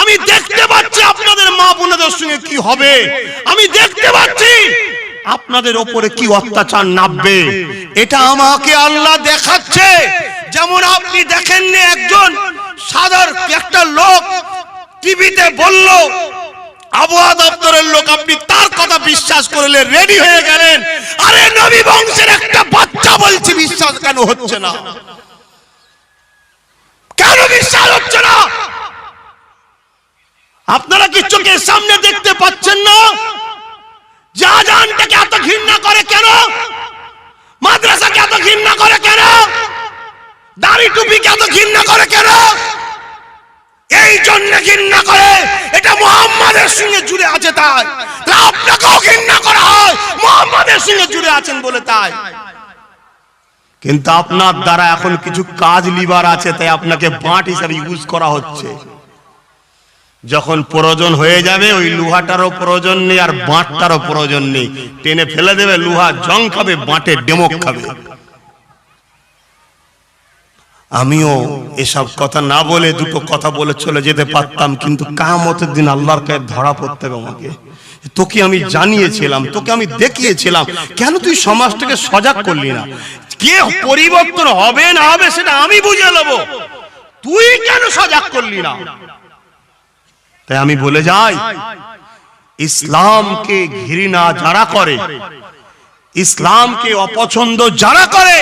আমি দেখতে পাচ্ছি আপনাদের মা বোনদের সঙ্গে কি হবে, আমি দেখতে পাচ্ছি আপনাদের উপরে কি অত্যাচার নামবে। এটা আমাকে আল্লাহ দেখাচ্ছে। যেমন আপনি দেখেননি একজন সাধারণ একটা লোক টিভিতে বলল, আবহাওয়া দপ্তরের লোক, আপনি তার কথা বিশ্বাস করলে রেডি হয়ে গেলেন। আরে নবী বংশের একটা বাচ্চা বলছে, বিশ্বাস কেন হচ্ছে না? কেন বিশ্বাস হচ্ছে না? আপনারা কি চোখের সামনে দেখতে পাচ্ছেন না? যা জানটাকে এত ঘৃণা করে কেন? মাদ্রাসাকে এত ঘৃণা করে কেন? দাড়ি টুপিকে এত ঘৃণা করে কেন? এই জন্য ঘৃণা করে, এটা মুহাম্মাদের সঙ্গে জুড়ে আছে তাই। আপনাকেও ঘৃণা করা হয় মুহাম্মাদের সঙ্গে জুড়ে আছেন বলে তাই। কিন্তু আপনার দ্বারা এখন কিছু কাজ লিবার আছে, তাই আপনাকে বাঁট হিসাবে ইউজ করা হচ্ছে। যখন প্রয়োজন হয়ে যাবে, ওই লোহাটারও প্রয়োজন নেই আর বাঁটটারও প্রয়োজন নেই, টেনে ফেলে দেবে। লোহা জং খাবে, বাঁটে ডেমক খাবে। আমিও এসব কথা না বলে দুটো কথা বলে চলে যেতে পারতাম, কিন্তু কিয়ামতের দিন আল্লাহর কাছে ধরা পড়তে হবে আমাকে। তোকে আমি জানিয়েছিলাম, তোকে আমি দেখিয়েছিলাম, কেন তুই সমাজটাকে সজাগ করলি না? কে পরিবর্তন হবে না হবে সেটা আমি বুঝে নেব, তুই কেন সজাগ করলি না? তাই আমি বলে যাই, ইসলামকে ঘৃণা যারা করে, ইসলামকে অপছন্দ যারা করে,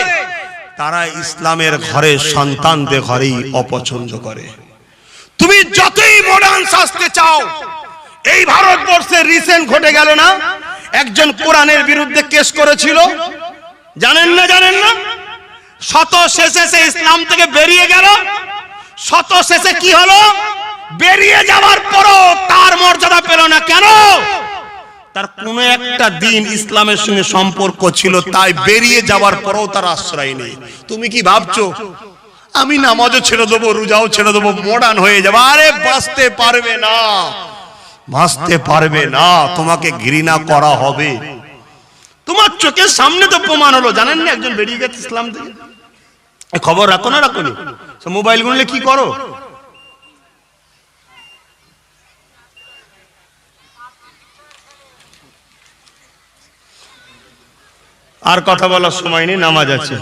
তারা ইসলামের ঘরে সন্তানদের ঘরেই অপছন্দ করে। তুমি যতই মডার্ন সাজতে চাও, এই ভারতবর্ষে রিসেন্ট ঘটে গেল না, একজন কোরআনের বিরুদ্ধে কেস করেছিল, জানেন না? জানেন না? শত শেষে সে ইসলাম থেকে বেরিয়ে গেল, শত শেষে কি হলো, বেরিয়ে যাওয়ার পরও তার মর্যাদা পেল না। কেন? তার কোন একটা দিন ইসলামের সঙ্গে সম্পর্ক ছিল, তাই বেরিয়ে যাওয়ার পরও তার আশ্রয় নেই। তুমি কি ভাবছো আমি নামাজও ছেড়ে দেবো, রোজাও ছেড়ে দেবো, মডার্ন হয়ে যাবো? আরে বাঁচতে পারবে না, বাঁচতে পারবে না, তোমাকে ঘৃণা করা হবে। তোমার চোখের সামনে তো প্রমাণ হলো, জানেন না একজন বেরিয়ে গেছে ইসলাম থেকে। খবর রাখো না রাখো নি? মোবাইল গুনলে কি করো? আর কথা বলার সময় নেই, নামাজ আছে।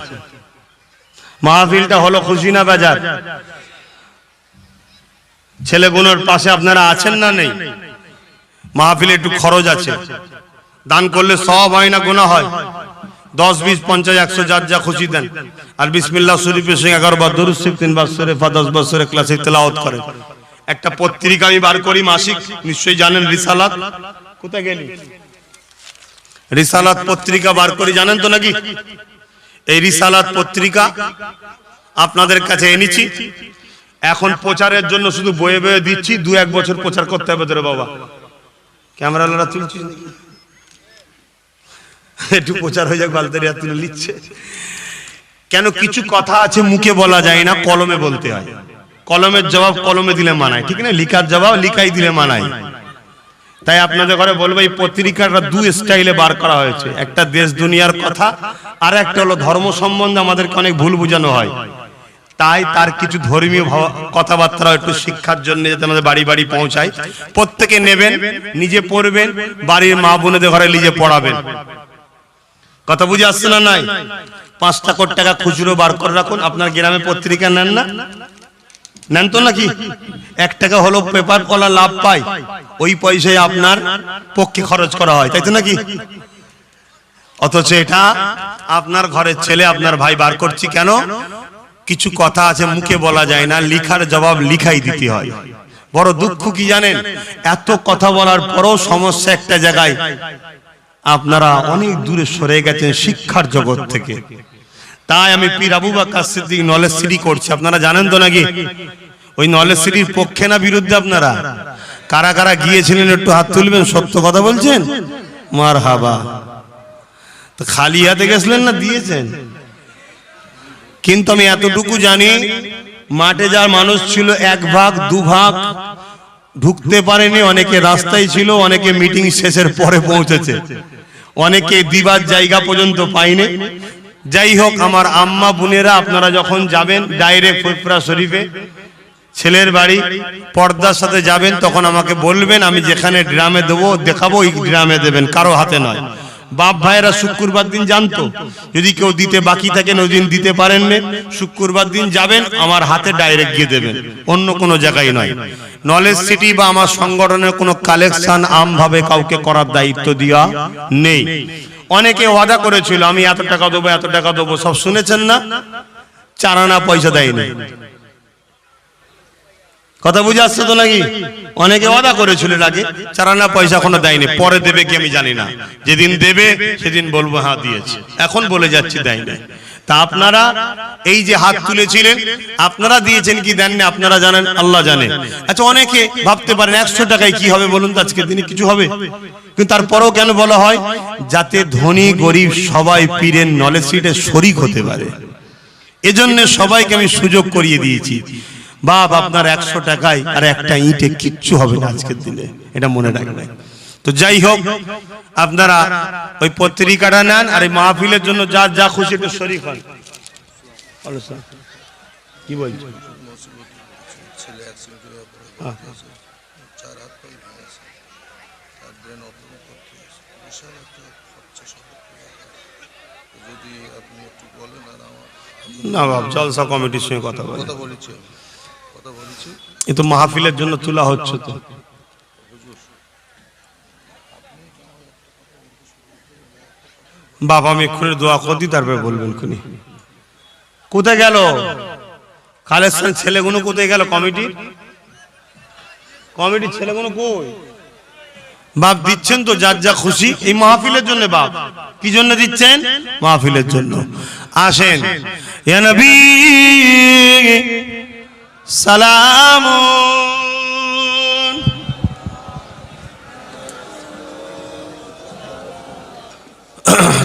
মাহফিলটা হলো খুশি না বাজার? ছেলেগুলোর পাশে আপনারা আছেন না নেই? মাহফিলে একটু খরচ আছে, দান করলে সব হয় না গুনাহ হয়। 10, 20, 50, 100 যার যা খুশি দেন। আর বিসমিল্লাহ শরীফের সঙ্গে 11 বার দরুদ শরীফ, 3 বার সূরা ফাতিহা, 10 বার সূরা ইখলাস তেলাওয়াত করেন। একটা পত্রিকা আমি বার করি মাসিক, নিশ্চয়ই জানেন, রিসালাত। কোথায় গেলি? রিসালাত পত্রিকা বার করি, জানেন তো নাকি? এই রিসালাত পত্রিকা আপনাদের কাছে এনেছি, এখন প্রচারের জন্য শুধু বয়ে বয়ে দিচ্ছি। 2-1 বছর প্রচার করতে হবে তোরে বাবা। ক্যামেরাওয়ালা তুলছিস নাকি? একটু প্রচার হয়ে যাক, বালতেরিয়া তুলে নিচ্ছে। কেন? কিছু কথা আছে মুখে বলা যায় না, কলমে বলতে হয়। কলমের জবাব কলমে দিলে মানায়, ঠিক না? লিখার জবাব লিখাই দিলে মানায়। তাই আপনাদের ঘরে বলবো, এই পত্রিকাটা 2 স্টাইলে বার করা হয়েছে। একটা দেশ দুনিয়ার কথা, আর একটা হলো ধর্ম সম্বন্ধে আমাদেরকে অনেক ভুল বোঝানো হয়, তাই তার কিছু ধর্মীয় কথাবার্তা একটু শিক্ষার জন্য যাতে আমাদের বাড়ি বাড়ি পৌঁছায়। প্রত্যেকে নেবেন, নিজে পড়বেন, বাড়ির মা বোনেদের ঘরে নিজে পড়াবেন। কথা বুঝে আসছে না? নাই 5 কোটি টাকা খুচরো বার করে রাখুন। আপনার গ্রামে পত্রিকা নেন না? নেন তো নাকি? 1 টাকা হলো পেপার কলা লাভ পায়, ওই পয়সায় আপনার পক্ষে খরচ করা হয়, তাই তো নাকি? অথচ এটা আপনার ঘরের ছেলে, আপনার ভাই বার করছি কেন? কিছু কথা আছে মুখে বলা যায় না, লিখার জবাব লিখাই দিতে হয়। বড় দুঃখ কি জানেন? এত কথা বলার পরও সমস্যা একটা জায়গায়, আপনারা অনেক দূরে সরে গেছেন শিক্ষার জগৎ থেকে। তাই আমি পীর আবু বকর সিদ্দিক নলেজ সিটি করছি, আপনারা জানেন তো নাকি? ওই নলেজ সিটির পক্ষে না বিরুদ্ধে? আপনারা কারা কারা গিয়েছিলেন একটু হাত তুলবেন। সত্য কথা বলছেন? মারহাবা। তো খালি হাতে গেছিলেন না দিয়েছেন? কিন্তু আমি এতটুকু জানি, মাঠে যার মানুষ ছিল 1 ভাগ 2 ভাগ ঢুকতে পারেনি, অনেকে রাস্তায় ছিল, অনেকে মিটিং শেষের পরে পৌঁছেছে, অনেকে দিবার জায়গা পর্যন্ত পাইনি। যাই হোক, আমার আম্মা বোনেরা, আপনারা যখন যাবেন ডাইরেক্ট ফুরফুরা শরীফে ছেলের বাড়ি, পর্দার সাথে যাবেন, তখন আমাকে বলবেন, আমি যেখানে ড্রামে দেবো দেখাবো, ওই ড্রামে দেবেন, কারো হাতে নয়। বাপ ভাইরা শুক্রবার দিন জানতো, যদি কেউ দিতে বাকি থাকেন ওই দিন দিতে পারেন না, শুক্রবার দিন যাবেন, আমার হাতে ডাইরেক্ট গিয়ে দেবেন, অন্য কোনো জায়গায় নয়। নলেজ সিটি বা আমার সংগঠনের কোনো কালেকশন আমভাবে কাউকে করার দায়িত্ব দেওয়া নেই। অনেকে ওয়াদা করেছিল আমি এত টাকা দেবো, এত টাকা দেবো, সব শুনেছেন না? 4 আনা পয়সা দেয়নি। কথা বুঝে আসছে তো নাকি? অনেকে ওয়াদা করেছিল আগে, 4 আনা পয়সা এখনো দেয়নি, পরে দেবে কি আমি জানি না। যেদিন দেবে সেদিন বলবো হ্যাঁ দিয়েছে, এখন বলে যাচ্ছি দেয় না। তা আপনারা এই যে হাত তুলেছিলেন, আপনারা দিয়েছেন কি দেননি আপনারা জানেন, আল্লাহ জানে। আচ্ছা, অনেকে ভাবতে পারেন 100 টাকায় কি হবে বলুন তো, আজকের দিনে কিছু হবে? কিন্তু তারপরেও কেন বলা হয়? যাতে ধনী গরিব সবাই পীরের নলেজ সিটে শরীক হতে পারে, এজন্য সবাইকে আমি সুযোগ করিয়ে দিয়েছি। বাপ, আপনার 100 টাকায় আর একটা ইটে কিচ্ছু হবে না আজকের দিনে, এটা মনে রাখবেন। তো যাই হোক, আপনারা ওই পত্রিকাটা নেন, আর এই মাহফিলের জন্য যা যা খুশি একটু শরীক হন। কি বলছো? না বাপ, জলসা কমিটির সঙ্গে কথা বলেছি, এ তো মাহফিলের জন্য তোলা হচ্ছে। তো বাপ, আমি এক্ষুনি দোয়া করছি, তারপরে বলবেন। খুনি কোথায় গেল কালেকশন? ছেলেগুলো কোথায় গেল? কমিটির ছেলেগুলো কই? বাপ দিচ্ছেন তো যার যা খুশি এই মাহফিলের জন্য। বাপ কি জন্য দিচ্ছেন? মাহফিলের জন্য। আসেন, ইয়া নবী সালাম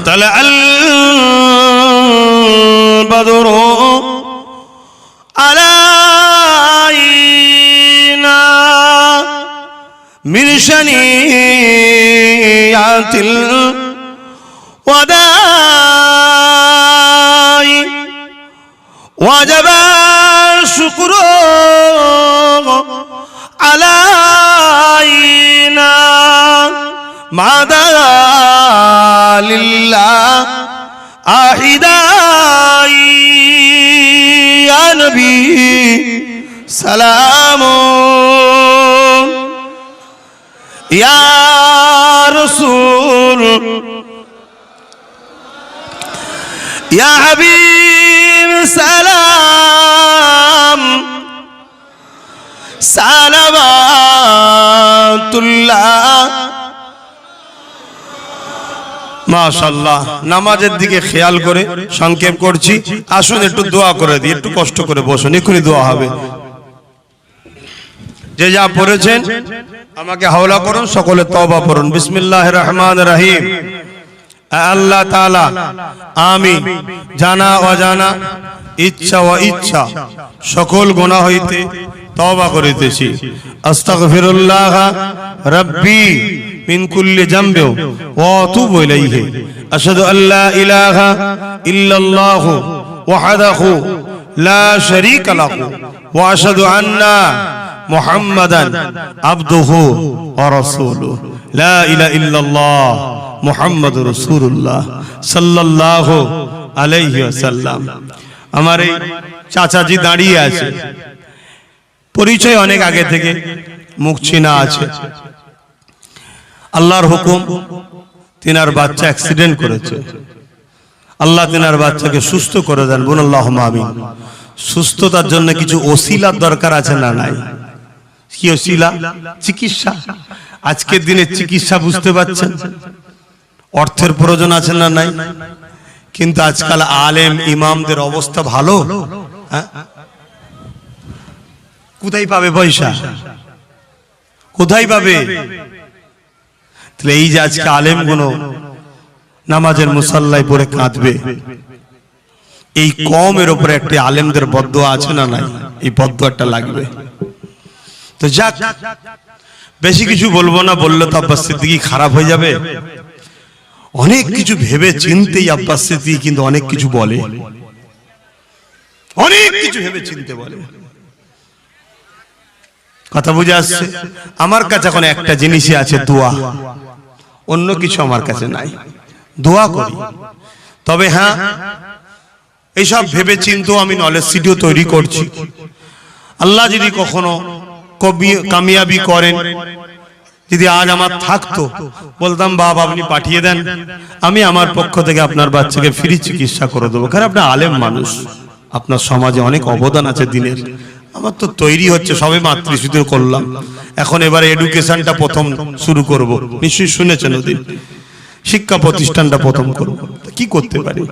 طلع البدر علينا من شنيعة الوداع وجب الشكر علينا ما دعا لله أحداي يا نبي سلام يا رسول يا حبيب سلام صلوات الله মাশাআল্লাহ। নামাজের দিকে খেয়াল করে সংক্ষেপ করছি, আসুন একটু দোয়া করে দিই, একটু কষ্ট করে বসুন, এক্ষুনি দোয়া হবে। যে যা পড়েছেন আমাকে হাওলা করুন, সকলে তওবা করুন। বিসমিল্লাহির রহমানির রহিম। আল্লাহ তাআলা আমি জানা অজানা ইচ্ছা ও ইচ্ছা সকল গুনাহ হইতে তওবা করিতেছি। আস্তাগফিরুল্লাহ রাব্বি মিন কুল্লি যামবি ওয়া আতুবু ইলাইহি। আশহাদু আল্লা ইলাহা ইল্লাল্লাহু ওয়াহদাহু লা শারীকা লাহু ওয়া আশহাদু আন্না মুহাম্মাদান আবদুহু ওয়া রাসূলুহু। লা ইলাহা ইল্লাল্লাহ মুহাম্মাদুর রাসূলুল্লাহ সাল্লাল্লাহু আলাইহি ওয়াসাল্লাম। আমার এই চাচাজি দাঁড়িয়ে আছে, পরিচয় অনেক আগে থেকে মুখ চিনা আছে। আল্লাহর হুকুম, তিনার বাচ্চা অ্যাক্সিডেন্ট করেছে, আল্লাহ তিনার বাচ্চাকে সুস্থ করে দেন, বলুন আল্লাহুম্মা আমিন। সুস্থতার জন্য কিছু ওসিলার দরকার আছে না নাই? কি ওসিলা? চিকিৎসা। আজকের দিনে চিকিৎসা বুঝতে পারছেন, অর্থের প্রয়োজন আছে না নাই? কিন্তু আজকাল আলেম ইমামদের অবস্থা ভালো, কোথায় পাবে পয়সা? কোথায় পাবে? তাহলে এই যে আজকে আলেমগুলো নামাজের মুসাল্লায় পড়ে কাঁদবে, এই কমের উপরে একটা আলেমদের বদদোয়া আছে না নাই? এই বদদোয়াটা লাগবে। তো যাক, বেশি কিছু বলবো না, বললে তো আব্বাস সিদ্দিকী খারাপ হয়ে যাবে। অনেক কিছু ভেবে চিন্তেই আব্বাস সিদ্দিকী কিন্তু অনেক কিছু বলে, অনেক কিছু ভেবে চিনতে বলে। কথা বুঝে আসছে? আমার কাছে এখন একটা জিনিসই আছে, দোয়া। অন্য কিছু আমার কাছে নাই, দোয়া করি। তবে হ্যাঁ, এইসব ভেবে চিন্তেও আমি নলেজ সিডিও তৈরি করছি। আল্লাহ যদি কখনো কামিয়াবি করেন, যদি আজ আমার থাকতো, বলতাম বাবা আপনি পাঠিয়ে দেন, আমি আমার পক্ষ থেকে আপনার বাচ্চাকে ফ্রি চিকিৎসা করে দেবো। কারণ আপনি আলেম মানুষ, আপনার সমাজে অনেক অবদান আছে দিনের। আমার তো তৈরি হচ্ছে, সবে মাতৃশিশুর করলাম, এখন এবারে এডুকেশনটা প্রথম শুরু করব। নিশ্চয়ই শুনেছেন ওদিন শিক্ষা প্রতিষ্ঠানটা প্রথম করব, কি করতে পারি?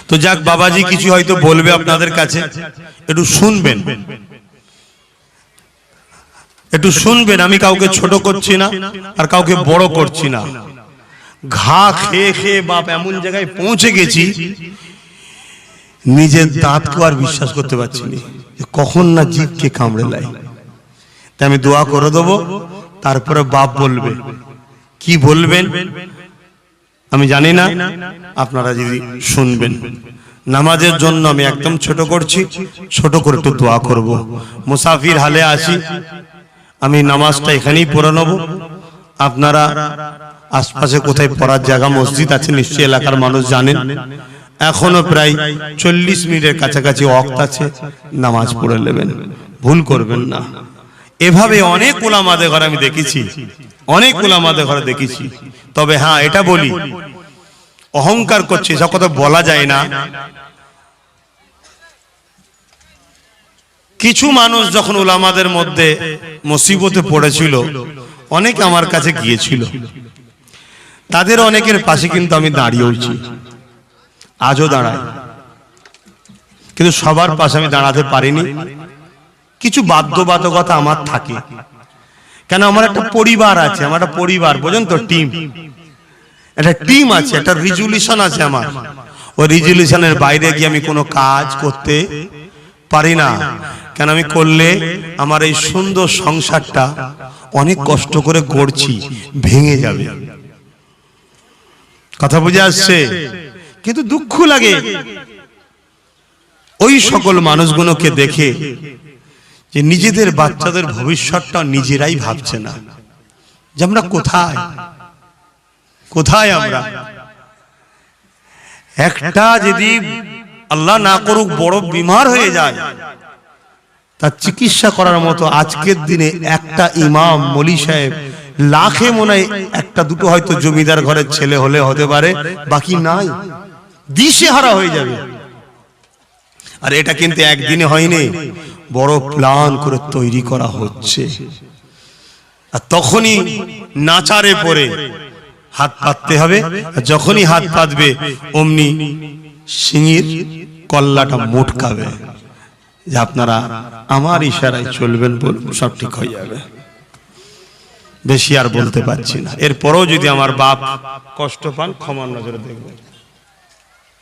তো যাক, বাবাজি কিছু হয়তো বলবে আপনাদের কাছে, একটু শুনবেন, একটু শুনবেন। আমি কাউকে ছোট করছি না আর কাউকে বড় করছি না। ঘা খেয়ে খেয়ে বাপ এমন জায়গায় পৌঁছে গেছি, নিজের দাঁতকে আর বিশ্বাস করতে পারছি না, কখন না জিভকে কামড়ে লাই। তাই আমি দোয়া করে দেবো, তারপরে বাপ বলবে। কি বলবেন আমি জানি না, আপনারা যদি শুনবেন। নামাজের জন্য আমি একদম ছোট করছি, ছোট করে একটু দোয়া করব। মুসাফির হালে আসি, আমি নামাজটা এখানেই পড়ে নেব। আপনারা আশপাশে কোথায় পড়ার জায়গা মসজিদ আছে নিশ্চয়ই এলাকার মানুষ জানেন। এখনো প্রায় 40 মিনিটের কাছাকাছি ওয়াক্ত আছে, নামাজ পড়ে নেবেন, ভুল করবেন না। এভাবে অনেক উলামাদের ঘরে আমি দেখেছি, অনেক উলামাদের ঘরে দেখেছি। তবে হ্যাঁ, এটা বলি, অহংকার করছে এসব কথা বলা যায় না। কিছু মানুষ যখন উলামাদের মধ্যে মুসিবতে পড়েছিল, অনেকে আমার কাছে গিয়েছিল, তাদের অনেকের পাশে কিন্তু আমি দাঁড়িয়েছি, আজও দাঁড়াই। কিন্তু সবার পাশে আমি দাঁড়াতে পারিনি। কিছু বাধ্যবাধকতা আমার থাকে, কেন আমার একটা পরিবার আছে, আমার একটা পরিবার, বোঝেন তো, টিম, একটা টিম আছে, একটা রিজুলিউশন আছে আমার। ওই রিজুলিউশনের বাইরে গিয়ে আমি কোনো কাজ করতে পারি না। কেন আমি করলে আমার এই সুন্দর সংসারটা অনেক কষ্ট করে গড়ছি, ভেঙে যাবে। কথা বুঝে আসছে? কিন্তু দুঃখ লাগে ওই সকল মানুষগুলোকে দেখে যে নিজেদের বাচ্চাদের ভবিষ্যৎটা নিজেরাই ভাবছে না, যে আমরা কোথায় কোথায় আমরা। একটা যদি আল্লাহ না করুক বড় বিমার হয়ে যায়, তার চিকিৎসা করার মতো আজকের দিনে একটা ইমাম মলি সাহেব লাখে মনে হয় একটা দুটো হয়তো জমিদার ঘরের ছেলে হলে হতে পারে, বাকি নাই, দিশেহারা হয়ে যাবে। আর এটা কিন্তু একদিনে হয়নি, বড় প্ল্যান করে তৈরি করা হচ্ছে। আর তখনই নাচারে পড়ে হাত পাততে হবে, যখনই হাত পাতবে অমনি সিংহের কল্লাটা মোটকাবে, যে আপনারা আমার ইশারায় চলবেন, বলবো সব ঠিক হয়ে যাবে। বেশি আর বলতে পারছি না। এরপরও যদি আমার বাপ কষ্ট পান, ক্ষমার নজরে দেখবেন।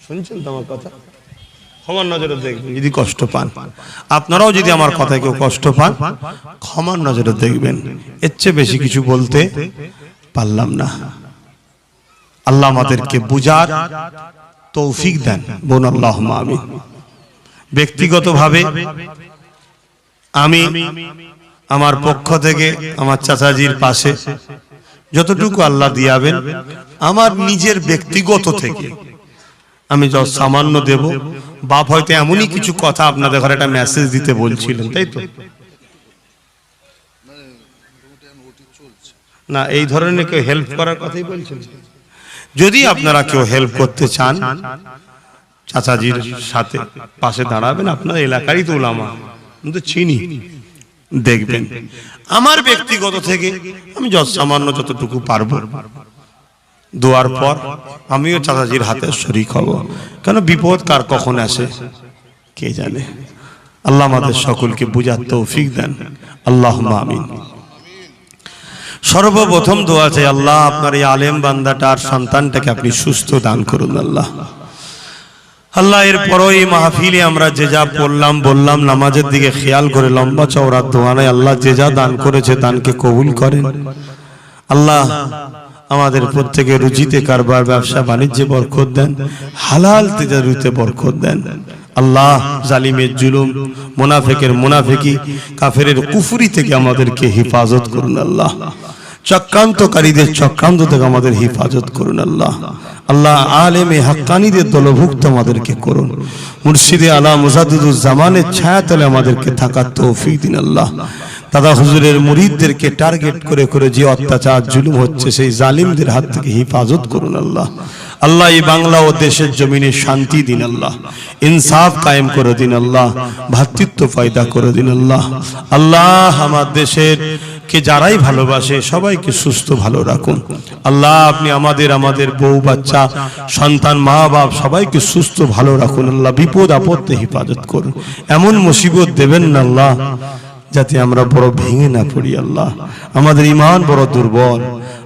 শুনছেন তো আমার কথা? ক্ষমার নজরে দেখবেন। যদি কষ্ট পান, আপনারাও যদি আমার কথায় কেউ কষ্ট পান, ক্ষমার নজরে দেখবেন। এর চেয়ে বেশি কিছু বলতে পারলাম না। আল্লাহ আমাদেরকে বুঝার তৌফিক দেন, বোন আল্লাহুম্মা আমিন। ব্যক্তিগতভাবে আমি আমার পক্ষ থেকে আমার চাচাজির পাশে যতটুকু আল্লাহ দিয়াবেন, আমার নিজের ব্যক্তিগত থেকে আমি যত সামান্য দেব। বাপ হয়তো এমনই কিছু কথা আপনাদের ঘরে একটা মেসেজ দিতে বলছিলেন, তাই তো না? এই ধরনের কেউ হেল্প করার কথাই বলছেন। যদি আপনারা কেউ হেল্প করতে চান, চাচাজির সাথে পাশে দাঁড়াবেন। আপনার এলাকারই তো উলামা, কিন্তু চিনি, দেখবেন। আমার ব্যক্তিগত থেকে আমি যত সামান্য যতটুকু পারবো দোয়ার পর আমিও চাচাজির হাতে শরীক হব। কেন বিপদ কার কখন আসে কে জানে। আল্লাহ আমাদের সকলকে বুঝার তৌফিক দেন, আল্লাহুম্মা আমিন। সর্বপ্রথম দোয়া চাই, আল্লাহ আপনার এই আলেম বান্দাটার সন্তানটাকে আপনি সুস্থ দান করুন আল্লাহ। আল্লাহ এরপরও এই মাহফিলে আমরা যে যা পড়লাম বললাম, নামাজের দিকে খেয়াল করে লম্বা চওড়া দোয়া নাই, আল্লাহ যে যা দান করেছে দানকে কবুল করেন আল্লাহ। আমাদের প্রত্যেকের রুজিতে, কারবার, ব্যবসা বাণিজ্যে বরকত দেন, হালাল তেজারুতে বরকত দেন আল্লাহ। জালিমের জুলুম, মুনাফিকের মুনাফিকি, কাফেরের কুফরি থেকে আমাদেরকে হেফাজত করুন আল্লাহ। চক্রান্তকারীদের চক্রান্ত থেকে আমাদের হেফাজত করুন আল্লাহ। আল্লাহ আলেমে হাক্কানীদের দলভুক্ত আমাদেরকে করুন। মুর্শিদে আলা মুজাদ্দিদুজ জামানের ছায়াতলে আমাদেরকে থাকার তৌফিক দিন আল্লাহ। দাদা হুজুরের মুরিদদেরকে টার্গেট করে করে যে অত্যাচার জুলুম হচ্ছে, সেই জালিমদের হাত থেকে হেফাজত করুন আল্লাহ। আল্লাহ এই বাংলা ও দেশের জমিনে শান্তি দিন আল্লাহ, ইনসাফ কায়েম করে দিন আল্লাহ, ভ্রাতৃত্ব পয়দা করে দিন আল্লাহ। আল্লাহ আমার দেশের কে যারাই ভালোবাসে সবাইকে সুস্থ ভালো রাখুন আল্লাহ। আপনি আমাদের বউ বাচ্চা সন্তান মা বাপ সবাইকে সুস্থ ভালো রাখুন আল্লাহ। বিপদ আপদে হেফাজত করুন, এমন মুসিবত দেবেন না আল্লাহ যাতে আমরা বড় ভেঙে না পড়ি আল্লাহ। আমাদের ঈমান বড় দুর্বল।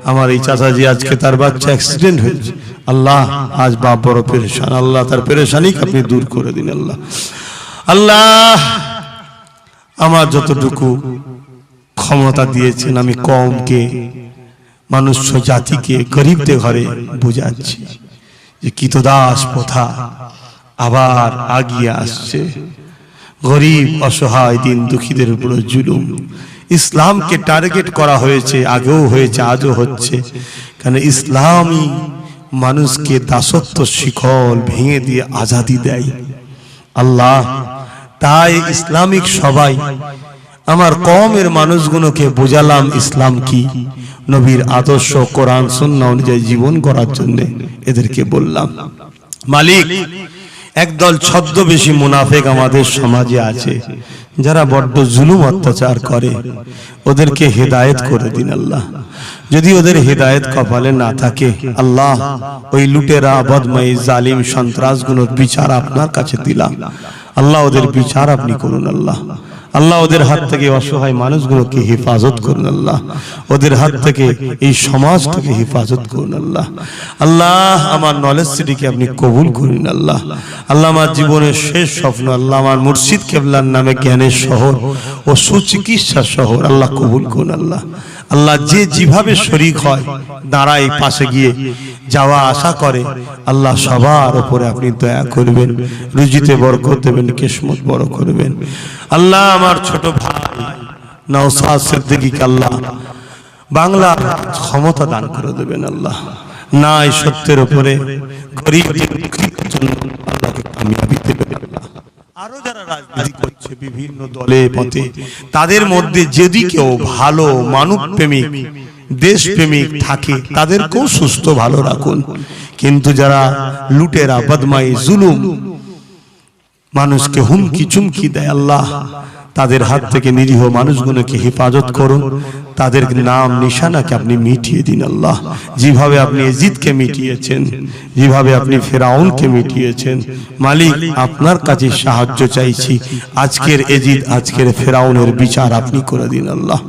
আমার এই চাচাজি আজকে তার বাচ্চা অ্যাক্সিডেন্ট হয়েছে আল্লাহ, আজ বাপ বড় পেরেশান আল্লাহ, তার পেরেশানিকে আপনি দূর করে দিন আল্লাহ। আল্লাহ আমার যতটুকু ক্ষমতা দিয়েছেন আমি কমকে, মানুষ জাতিকে, গরিবদের ঘরে বুঝাচ্ছি যে কৃতদাস প্রথা আবার আগিয়ে আসছে। গরিব অসহায় দিন দুঃখীদের উপর জুলুম, ইসলামকে টার্গেট করা হয়েছে, আগেও হয়েছে, আজও হচ্ছে। কারণ ইসলামই মানুষকে দাসত্ব শিকল ভেঙে দিয়ে আজাদি দেয় আল্লাহ। তাই ইসলামিক সবাই আমার কওমের মানুষগুলোকে বোঝালাম ইসলাম কি, নবীর আদর্শ কোরআন সুন্নাহ অনুযায়ী জীবন করার জন্য এদেরকে বললাম। মালিক একদল ছদ্মবেশী মুনাফিক আমাদের সমাজে আছে, যারা বড্ড জুলুম অত্যাচার করে, ওদেরকে হেদায়েত করে দিন আল্লাহ। যদি ওদের হেদায়েত কপালে না থাকে আল্লাহ, ওই লুটেরা বদমাই জালিম সন্ত্রাসগুলোর বিচার আপনার কাছে দিলাম আল্লাহ ওদের বিচার আপনি করুন আল্লাহ। আল্লাহ ওদের হাত থেকে অসহায় মানুষগুলোকে হেফাজত করুন আল্লাহ, ওদের হাত থেকে এই সমাজটাকে হেফাজত করুন আল্লাহ। আল্লাহ আমার নলেজ সিটিকে আপনি কবুল করুন আল্লাহ। আল্লাহ আমার জীবনের শেষ স্বপ্ন আল্লাহ আমার মুর্শিদ কেবলার নামে জ্ঞানের শহর ও সুচিকিৎসার শহর আল্লাহ কবুল করুন আল্লাহ। আল্লাহ যে যেভাবে শরীক হয় দাঁড়ায় পাশে গিয়ে যাওয়া আসা করে আল্লাহ সবার উপরে আপনি দয়া করবেন, রুজিতে বরকত দেবেন, কিসমত বড় করবেন আল্লাহ। আমার ছোট ভাই নওশাদ সিদ্দিকীকে আল্লাহ বাংলা ক্ষমতা দান করে দেবেন আল্লাহ। নাই সত্যের উপরে গরিবদের জন্য আল্লাহকে কামিয়াবি দেবেন আল্লাহ। আরো যারা রাজনীতি করছে বিভিন্ন দলে পথে তাদের মধ্যে যদি কেউ ভালো মানব প্রেমিক দেশপ্রেমিক থাকে তাদেরকেও সুস্থ ভালো রাখুন, কিন্তু যারা লুটেরা বদমাই জুলুম মানুষকে হুমকি চুমকি দেয় আল্লাহ তাদের হাত থেকে নিরীহ মানুষগুলোকে হেফাজত করুন, তাদের নাম নিশানাকে আপনি মিটিয়ে দিন আল্লাহ। যেভাবে আপনি ইয়াজিদকে মিটিয়েছেন, যেভাবে আপনি ফেরাউনকে মিটিয়েছেন মালিক, আপনার কাছে সাহায্য চাইছি। আজকের ইয়াজিদ আজকের ফেরাউনের বিচার আপনি করে দিন আল্লাহ।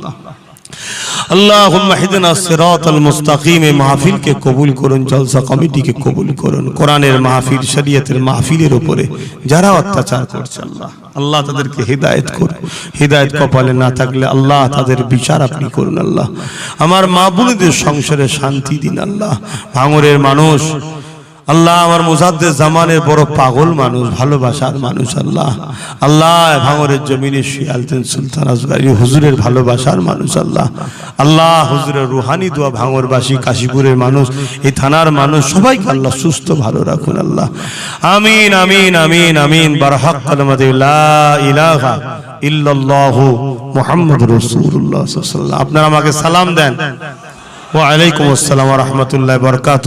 আল্লাহুম্মা হিদনা সিরাতাল মুস্তাকিম। মাহফিল কে কবুল করুন, জলসা কমিটি কে কবুল করুন। কোরআনের মাহফিল শরীয়তের মাহফিলের উপরে যারা অত্যাচার করছে আল্লাহ আল্লাহ তাদেরকে হিদায়াত করুন, হিদায়াত কপালে না থাকলে আল্লাহ তাদের বিচার আপনি করুন আল্লাহ। আমার মা বোনদের সংসারে শান্তি দিন আল্লাহ। ভাঙরের মানুষ আল্লাহ আমার মুজাদ্দেদ জামানের বড় পাগল মানুষ, ভালোবাসার মানুষ আল্লাহ। আল্লাহ ভাঙরের জমিনে শিয়ালতেন সুলতান আসগারি হুজুরের ভালোবাসার মানুষ আল্লাহ। আল্লাহ হুজুরের রুহানি দোয়া ভাঙরবাসী কাশীপুরের মানুষ এই থানার মানুষ সবাইকে আল্লাহ সুস্থ ভালো রাখুন আল্লাহ। আমিন আমিন আমিন আমিন। বারহাক কালিমাতি লা ইলাহা ইল্লাল্লাহু মুহাম্মাদুর রাসূলুল্লাহ সাল্লাল্লাহু আলাইহি ওয়াসাল্লাম। আপনারা আমাকে সালাম দেন। ওয়া আলাইকুম আসসালাম ওয়া রাহমাতুল্লাহি ওয়া বারাকাতুহু।